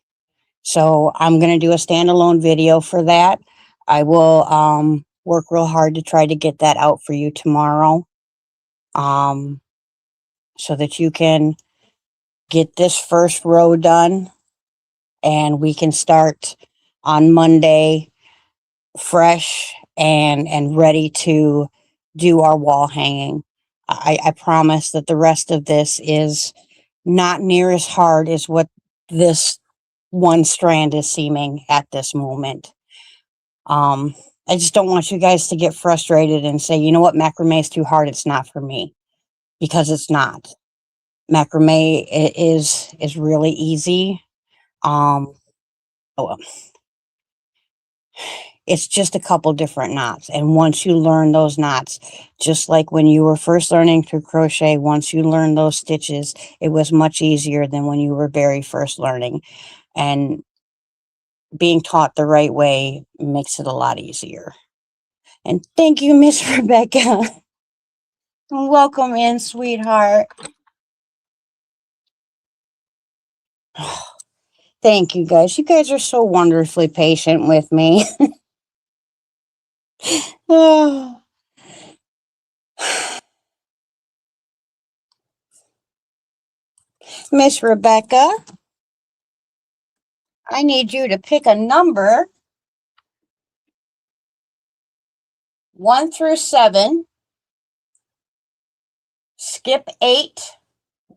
So I'm going to do a standalone video for that. I will work real hard to try to get that out for you tomorrow, so that you can get this first row done and we can start on Monday fresh and ready to do our wall hanging. I promise that the rest of this is not near as hard as what this one strand is seeming at this moment. I just don't want you guys to get frustrated and say, you know what, macrame is too hard. It's not for me, because it's not. Macrame is really easy. Oh, It's just a couple different knots. And once you learn those knots, just like when you were first learning to crochet, once you learn those stitches, it was much easier than when you were very first learning. And being taught the right way makes it a lot easier. And thank you, Miss Rebecca. Welcome in, sweetheart. Thank you, guys. You guys are so wonderfully patient with me. Oh. Miss Rebecca, I need you to pick a number 1 through 7. Skip 8,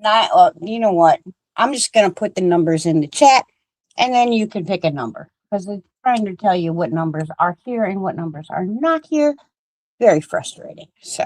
9. You know what? I'm just going to put the numbers in the chat, and then you can pick a number, because it's trying to tell you what numbers are here and what numbers are not here. Very frustrating. So.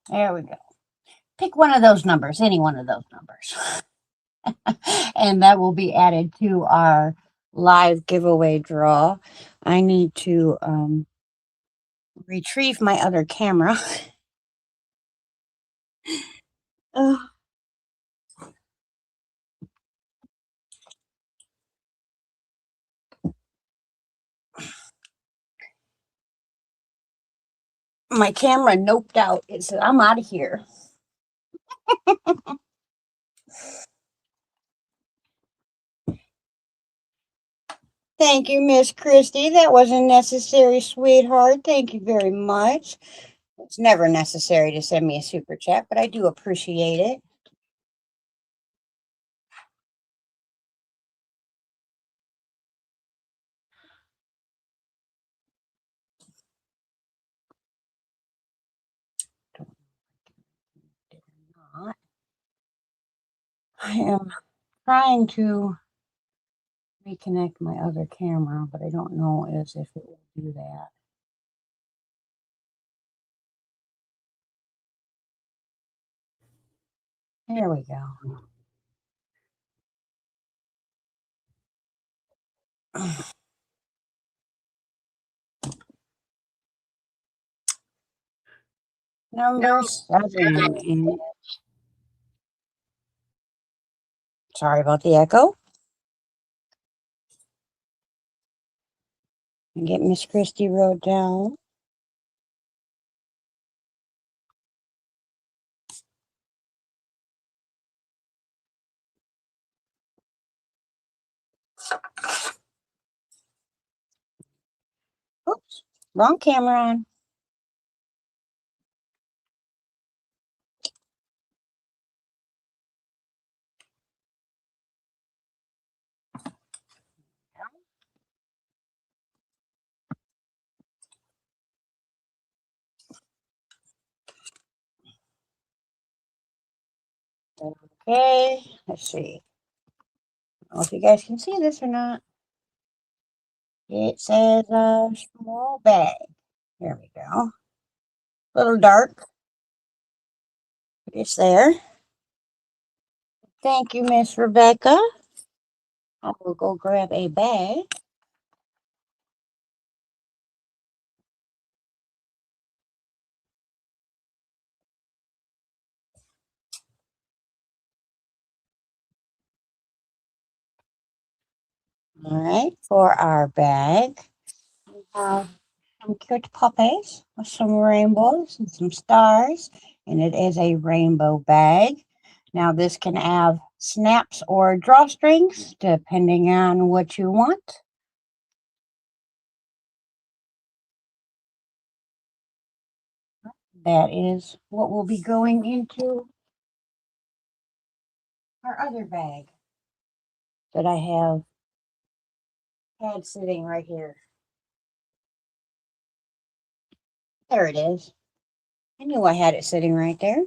There we go. Pick one of those numbers, any one of those numbers. And that will be added to our live giveaway draw. I need to retrieve my other camera. My camera noped out. It said, I'm out of here. Thank you, Miss Christie. That wasn't necessary, sweetheart. Thank you very much. It's never necessary to send me a super chat, but I do appreciate it. I am trying to reconnect my other camera, but I don't know as if it will do that. There we go. Number 7. Sorry about the echo. And get Miss Christie wrote down. Oops, wrong camera on. Okay, let's see. I don't know if you guys can see this or not. It says a small bag. There we go. A little dark. It's there. Thank you, Miss Rebecca. I will go grab a bag. All right, for our bag, we have some cute puppies with some rainbows and some stars, and it is a rainbow bag. Now, this can have snaps or drawstrings, depending on what you want. That is what will be going into our other bag that I have had sitting right here. There it is. I knew I had it sitting right there.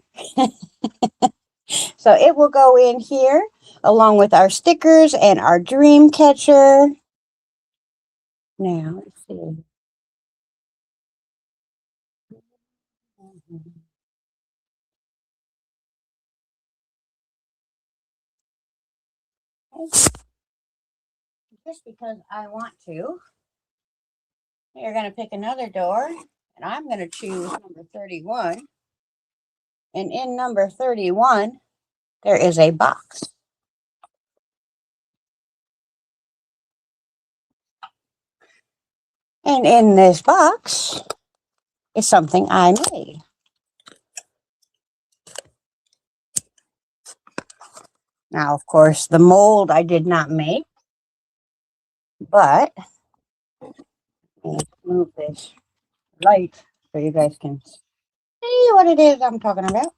So it will go in here along with our stickers and our dream catcher. Now, let's see. Just because I want to, you're going to pick another door, and I'm going to choose number 31. And in number 31, there is a box. And in this box is something I made. Now, of course, the mold I did not make, but let me move this light so you guys can see what it is I'm talking about.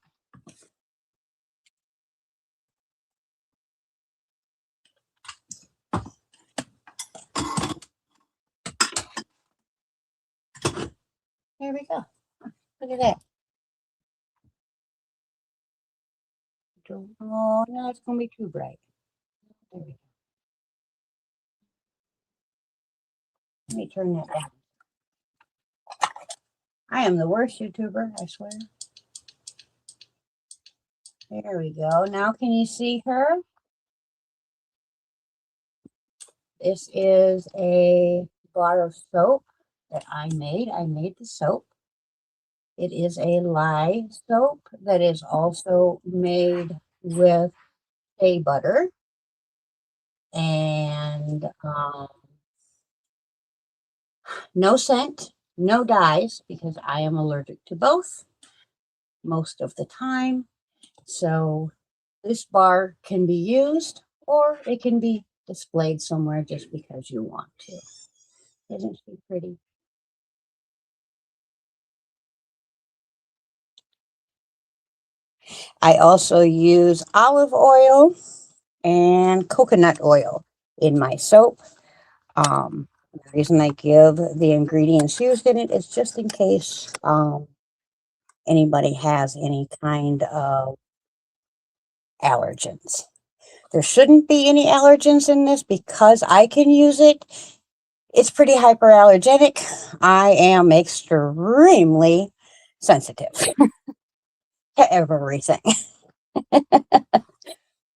Here we go. Look at that. Oh, no, it's going to be too bright. There we go. Let me turn that down. I am the worst YouTuber, I swear. There we go. Now can you see her? This is a bar of soap that I made. I made the soap. It is a lye soap that is also made with shea butter and no scent, no dyes, because I am allergic to both most of the time. So this bar can be used or it can be displayed somewhere just because you want to. Isn't she pretty? I also use olive oil and coconut oil in my soap. The reason I give the ingredients used in it is just in case anybody has any kind of allergens. There shouldn't be any allergens in this because I can use it. It's pretty hyperallergenic. I am extremely sensitive to everything.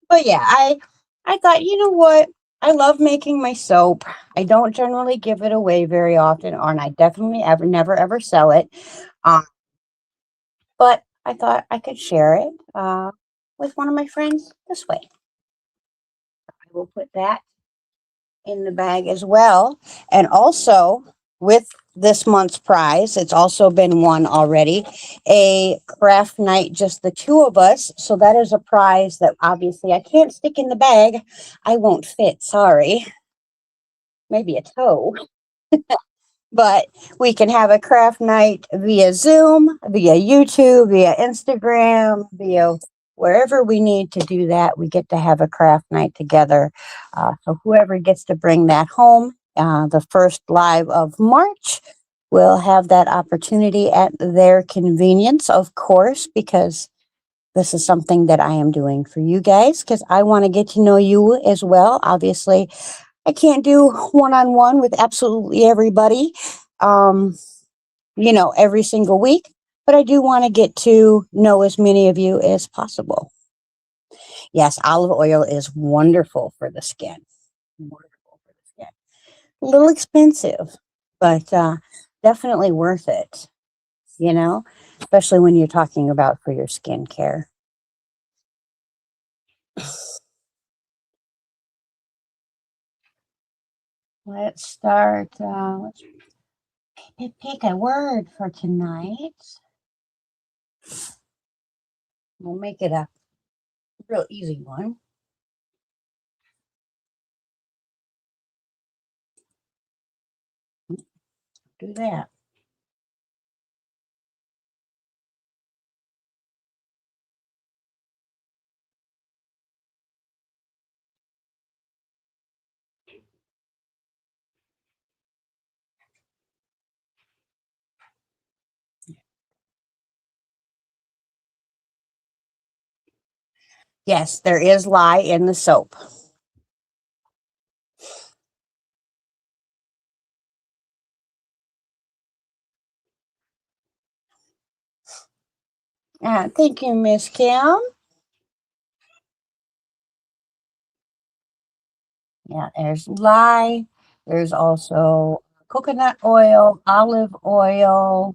But yeah, I thought, you know what? I love making my soap. I don't generally give it away very often, and I definitely never ever sell it. But I thought I could share it with one of my friends this way. I will put that in the bag as well. And also with this month's prize, it's also been won already, a craft night, just the two of us. So that is a prize that obviously I can't stick in the bag. I won't fit, sorry. Maybe a toe. But we can have a craft night via Zoom, via YouTube, via Instagram, via wherever we need to do that. We get to have a craft night together. So whoever gets to bring that home, the first live of March, will have that opportunity at their convenience, of course, because This is something that I am doing for you guys because I want to get to know you as well. Obviously, I can't do one-on-one with absolutely everybody, every single week, but I do want to get to know as many of you as possible. Yes, olive oil is wonderful for the skin. Wonderful for the skin. A little expensive, but definitely worth it, especially when you're talking about for your skincare. Let's start. Let's pick a word for tonight. We'll make it a real easy one. Do that. Yes, there is lye in the soap. Thank you, Miss Kim. Yeah, there's lye. There's also coconut oil, olive oil,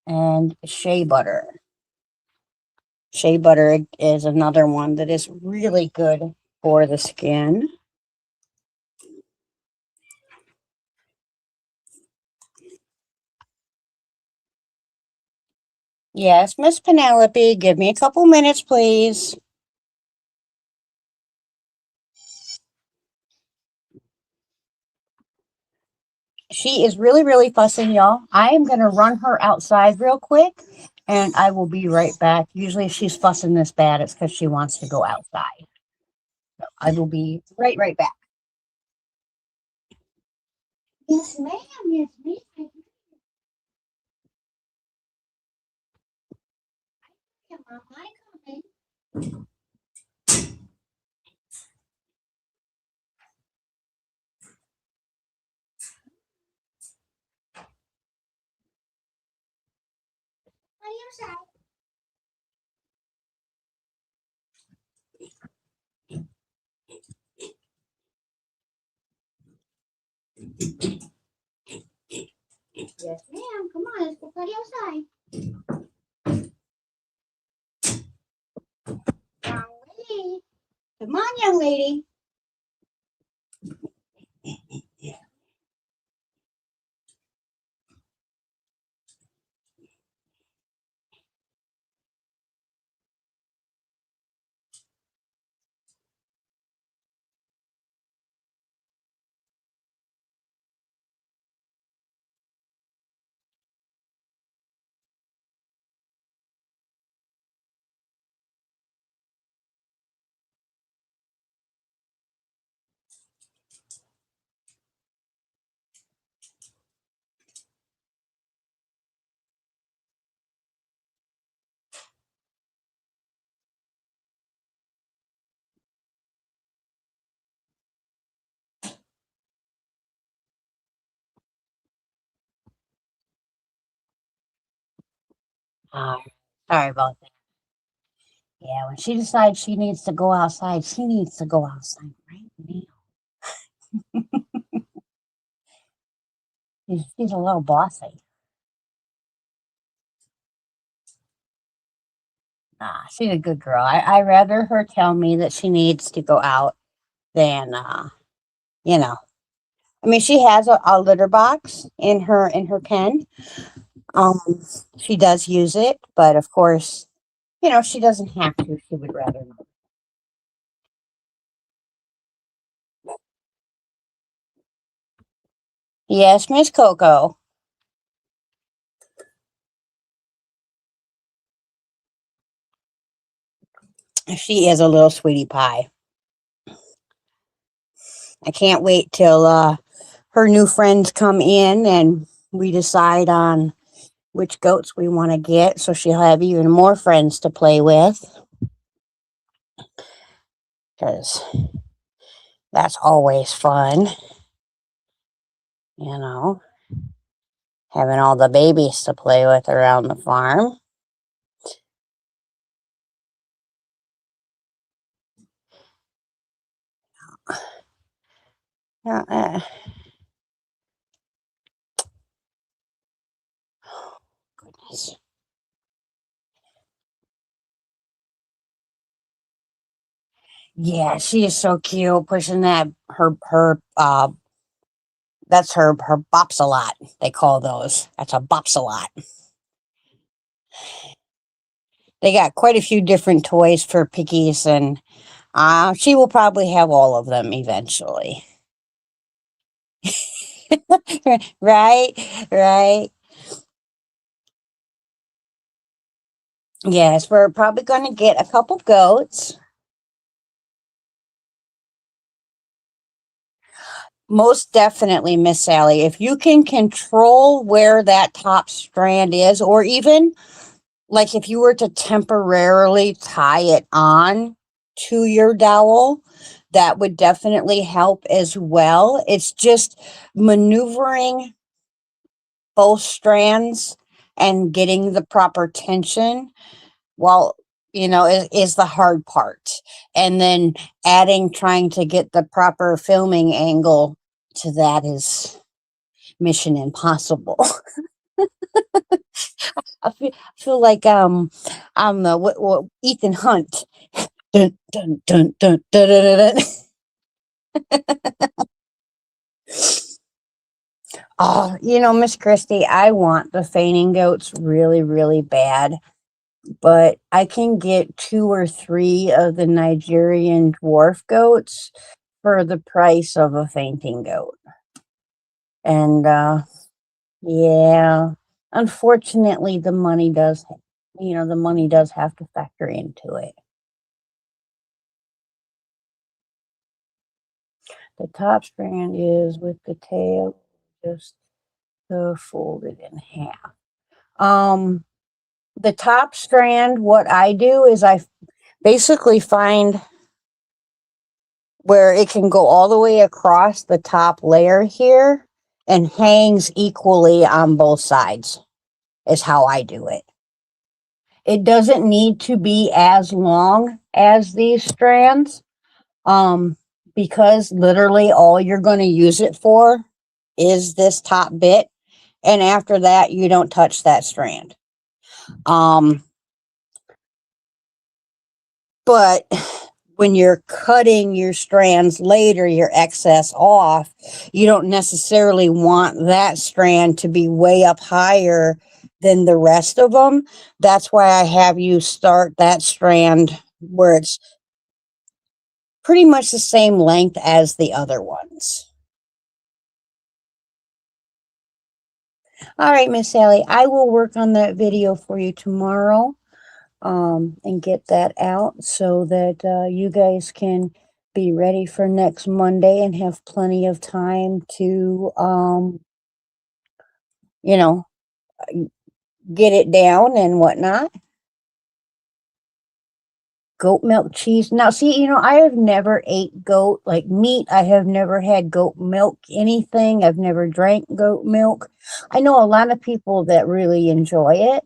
and shea butter. Shea butter is another one that is really good for the skin. Yes, Miss Penelope, give me a couple minutes, please. She is really, really fussing, y'all. I am going to run her outside real quick, and I will be right back. Usually if she's fussing this bad, it's because she wants to go outside. So I will be right back. Yes, ma'am. Yes, ma'am. Am I coming? What do you say? Yes, ma'am. Come on, let's go play outside. Young lady. Come on, young lady. Sorry about that. Yeah, when she decides she needs to go outside, she needs to go outside right now. She's a little bossy. She's a good girl. I rather her tell me that she needs to go out than you know. I mean, she has a litter box in her pen. Um, she does use it, but of course, she doesn't have to. She would rather not. Yes, Miss Coco. She is a little sweetie pie. I can't wait till her new friends come in and we decide on which goats we want to get, so she'll have even more friends to play with. Because that's always fun, you know, having all the babies to play with around the farm. Goodness. Yeah, she is so cute, pushing that that's her bopsalot. They call those. That's a bopsalot. They got quite a few different toys for pickies, and she will probably have all of them eventually. Right, right. Yes, we're probably going to get a couple goats. Most definitely, Miss Sally. If you can control where that top strand is, or even like if you were to temporarily tie it on to your dowel, that would definitely help as well. It's just maneuvering both strands and getting the proper tension while is the hard part, and then trying to get the proper filming angle to that is mission impossible. I feel like I'm the what Ethan Hunt. Dun, dun, dun, dun, dun, dun, dun, dun. Oh, Miss Christie, I want the fainting goats really, really bad, but I can get 2 or 3 of the Nigerian dwarf goats for the price of a fainting goat. And yeah, unfortunately, the money does have to factor into it. The top strand is with the tail just folded in half. The top strand, what I do is I basically find where it can go all the way across the top layer here and hangs equally on both sides, is how I do it. It doesn't need to be as long as these strands, because literally all you're going to use it for is this top bit, and after that you don't touch that strand. But when you're cutting your strands later, your excess off, you don't necessarily want that strand to be way up higher than the rest of them. That's why I have you start that strand where it's pretty much the same length as the other ones. All right, Miss Sally, I will work on that video for you tomorrow, and get that out so that you guys can be ready for next Monday and have plenty of time to, you know, get it down and whatnot. Goat milk cheese. Now, see, I have never ate goat, like meat. I have never had goat milk, anything. I've never drank goat milk. I know a lot of people that really enjoy it,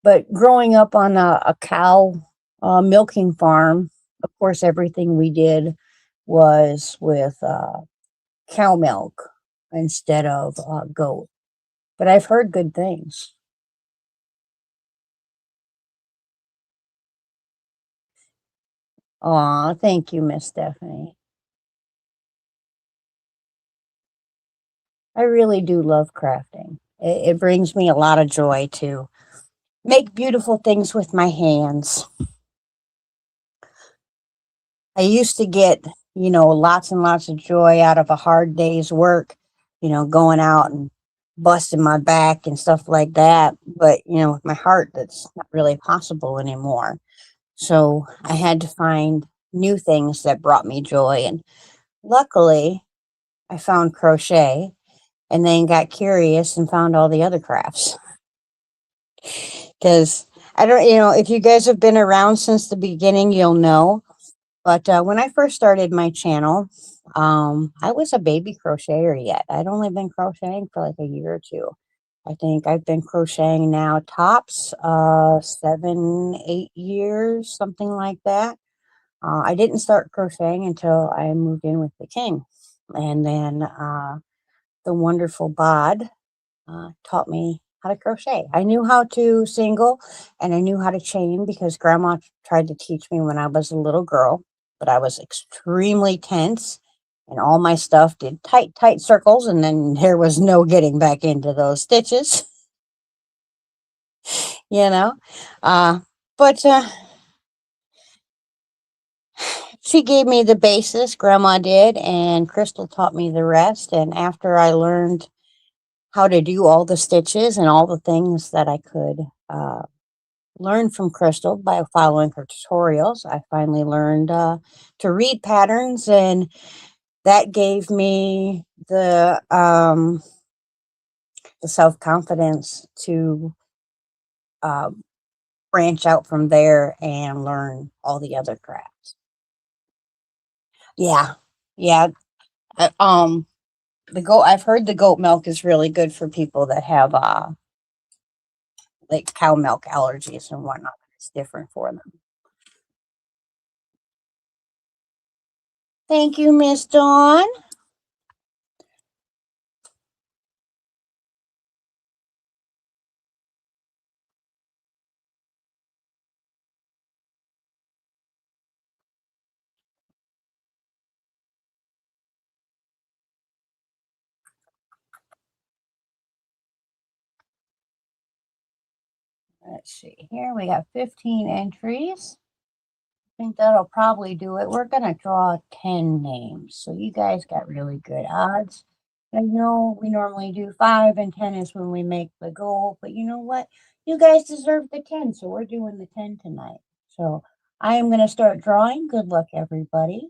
but growing up on a cow milking farm, of course, everything we did was with cow milk instead of goat. But I've heard good things. Aw, thank you, Miss Stephanie. I really do love crafting. It brings me a lot of joy to make beautiful things with my hands. I used to get, lots and lots of joy out of a hard day's work, going out and busting my back and stuff like that. But, with my heart, that's not really possible anymore. So I had to find new things that brought me joy. And luckily, I found crochet and then got curious and found all the other crafts. Because I don't, if you guys have been around since the beginning, you'll know. But when I first started my channel, I was a baby crocheter yet. I'd only been crocheting for like a year or two. I think I've been crocheting now tops 7, 8 years, something like that. I didn't start crocheting until I moved in with the king. And then the wonderful Bod taught me how to crochet. I knew how to single and I knew how to chain because grandma tried to teach me when I was a little girl, but I was extremely tense and all my stuff did tight, tight circles. And then there was no getting back into those stitches, you know. But she gave me the basis, grandma did, and Crystal taught me the rest. And after I learned how to do all the stitches and all the things that I could learn from Crystal by following her tutorials, I finally learned to read patterns, and that gave me the self-confidence to uh, branch out from there and learn all the other crafts. Yeah, yeah. I- um, the goat. I've heard the goat milk is really good for people that have like cow milk allergies and whatnot. It's different for them. Thank you, Miss Dawn. Let's see here. We got 15 entries. I think that'll probably do it. We're going to draw 10 names. So you guys got really good odds. I know we normally do 5 and 10 is when we make the goal. But you know what? You guys deserve the 10. So we're doing the 10 tonight. So I am going to start drawing. Good luck, everybody.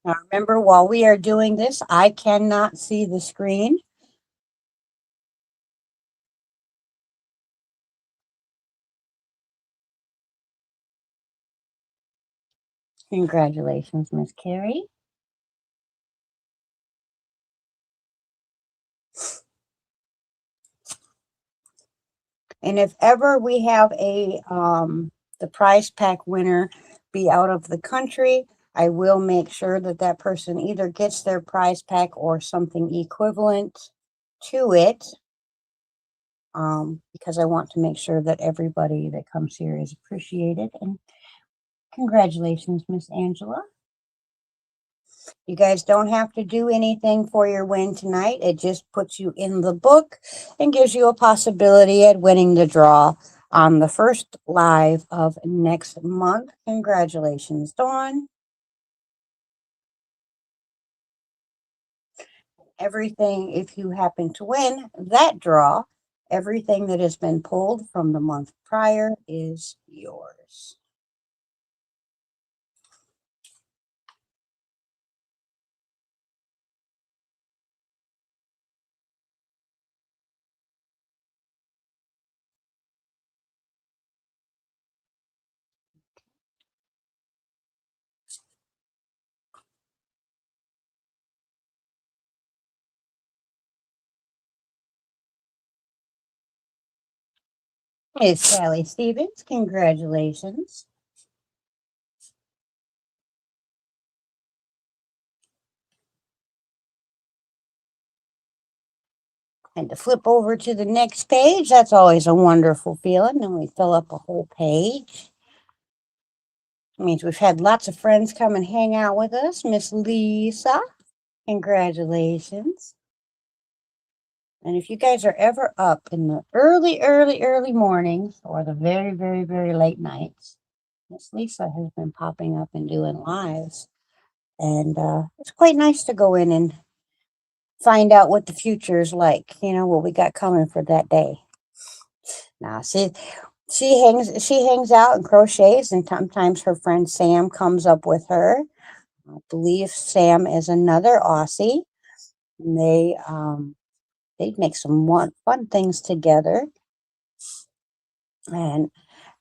Now remember, while we are doing this, I cannot see the screen. Congratulations, Miss Carrie. And if ever we have the prize pack winner be out of the country, I will make sure that that person either gets their prize pack or something equivalent to it, because I want to make sure that everybody that comes here is appreciated. And congratulations, Miss Angela. You guys don't have to do anything for your win tonight. It just puts you in the book and gives you a possibility at winning the draw on the first live of next month. Congratulations, Dawn. Everything, if you happen to win that draw, everything that has been pulled from the month prior is yours. Miss Sally Stevens, congratulations. And to flip over to the next page, that's always a wonderful feeling. And we fill up a whole page. It means we've had lots of friends come and hang out with us. Miss Lisa, congratulations. And if you guys are ever up in the early mornings or the very late nights, Miss Lisa has been popping up and doing lives. And it's quite nice to go in and find out what the future is like, what we got coming for that day. Now, see, She hangs out and crochets, and sometimes her friend Sam comes up with her. I believe Sam is another Aussie. And they make some fun things together. And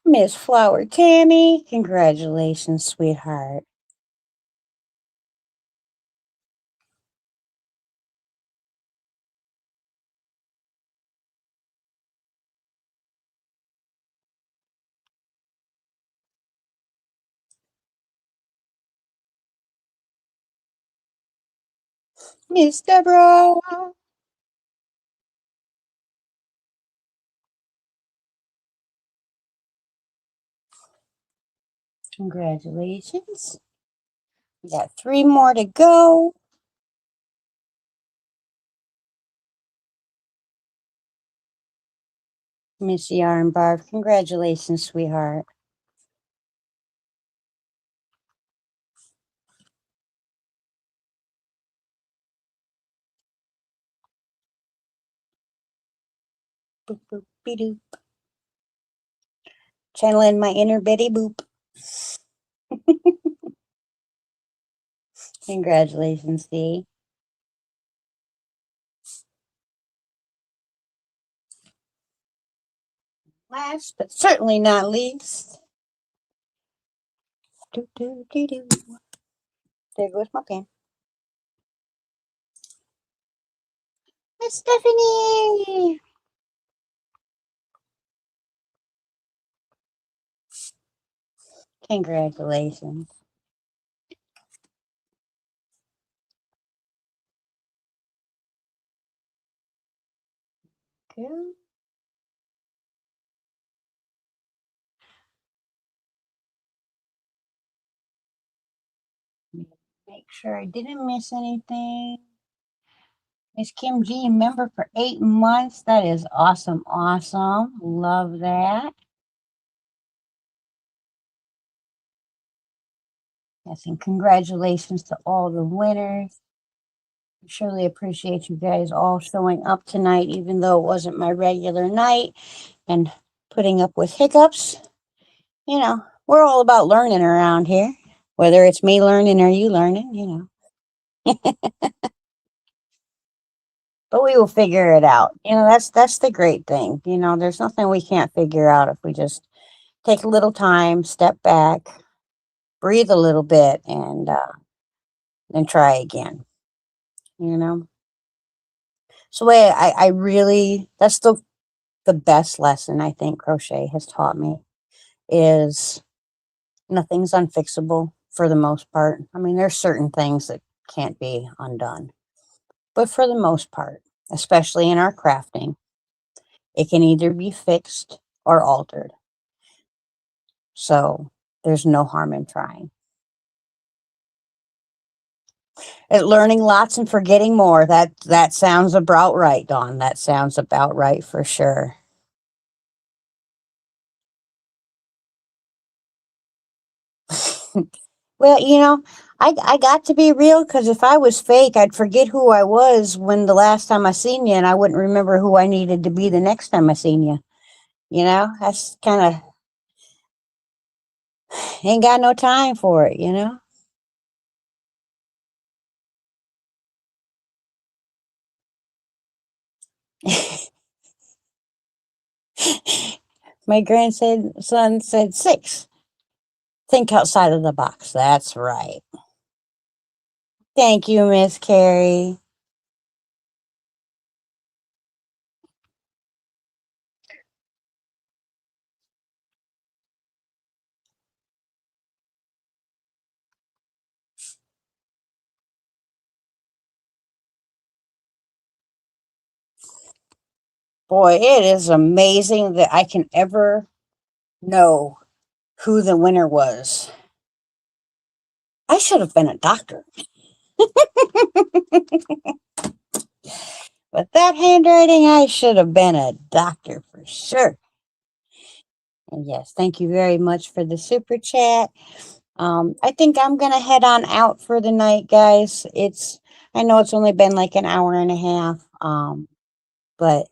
Miss Flower Tammy, congratulations, sweetheart. Miss Deborah, congratulations. We got 3 more to go. Miss Yarn Barb, congratulations, sweetheart. Boop, boop, be-doop. Channeling my inner Betty Boop. Congratulations, Dee. Last but certainly not least. Do, do, do, do. There goes my pen. Miss Stephanie. Congratulations. Good. Make sure I didn't miss anything. Miss Kim G, member for 8 months. That is awesome. Awesome. Love that. Yes, and congratulations to all the winners. I surely appreciate you guys all showing up tonight, even though it wasn't my regular night, and putting up with hiccups. You know, we're all about learning around here, whether it's me learning or you learning, but we will figure it out. That's the great thing. There's nothing we can't figure out if we just take a little time, step back, breathe a little bit, and then try again. You know. So I really that's the best lesson I think crochet has taught me is nothing's unfixable for the most part. I mean, there's certain things that can't be undone, but for the most part, especially in our crafting, it can either be fixed or altered. So there's no harm in trying. Learning lots and forgetting more. That sounds about right, Dawn. That sounds about right for sure. Well, I got to be real because if I was fake, I'd forget who I was when the last time I seen you, and I wouldn't remember who I needed to be the next time I seen you. That's kind of ain't got no time for it. My grandson said 6. Think outside of the box. That's right. Thank you, Miss Carrie. Boy, it is amazing that I can ever know who the winner was. I should have been a doctor. With that handwriting, I should have been a doctor for sure. And yes, thank you very much for the super chat. I think I'm gonna head on out for the night, guys. I know it's only been like an hour and a half. But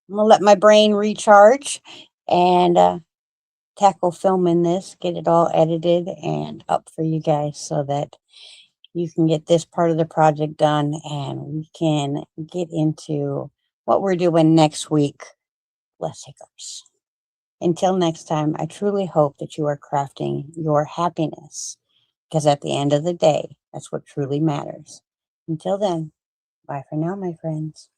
I'm gonna let my brain recharge and tackle filming this, get it all edited and up for you guys so that you can get this part of the project done and we can get into what we're doing next week. Less hiccups. Until next time, I truly hope that you are crafting your happiness because at the end of the day, that's what truly matters. Until then, bye for now, my friends.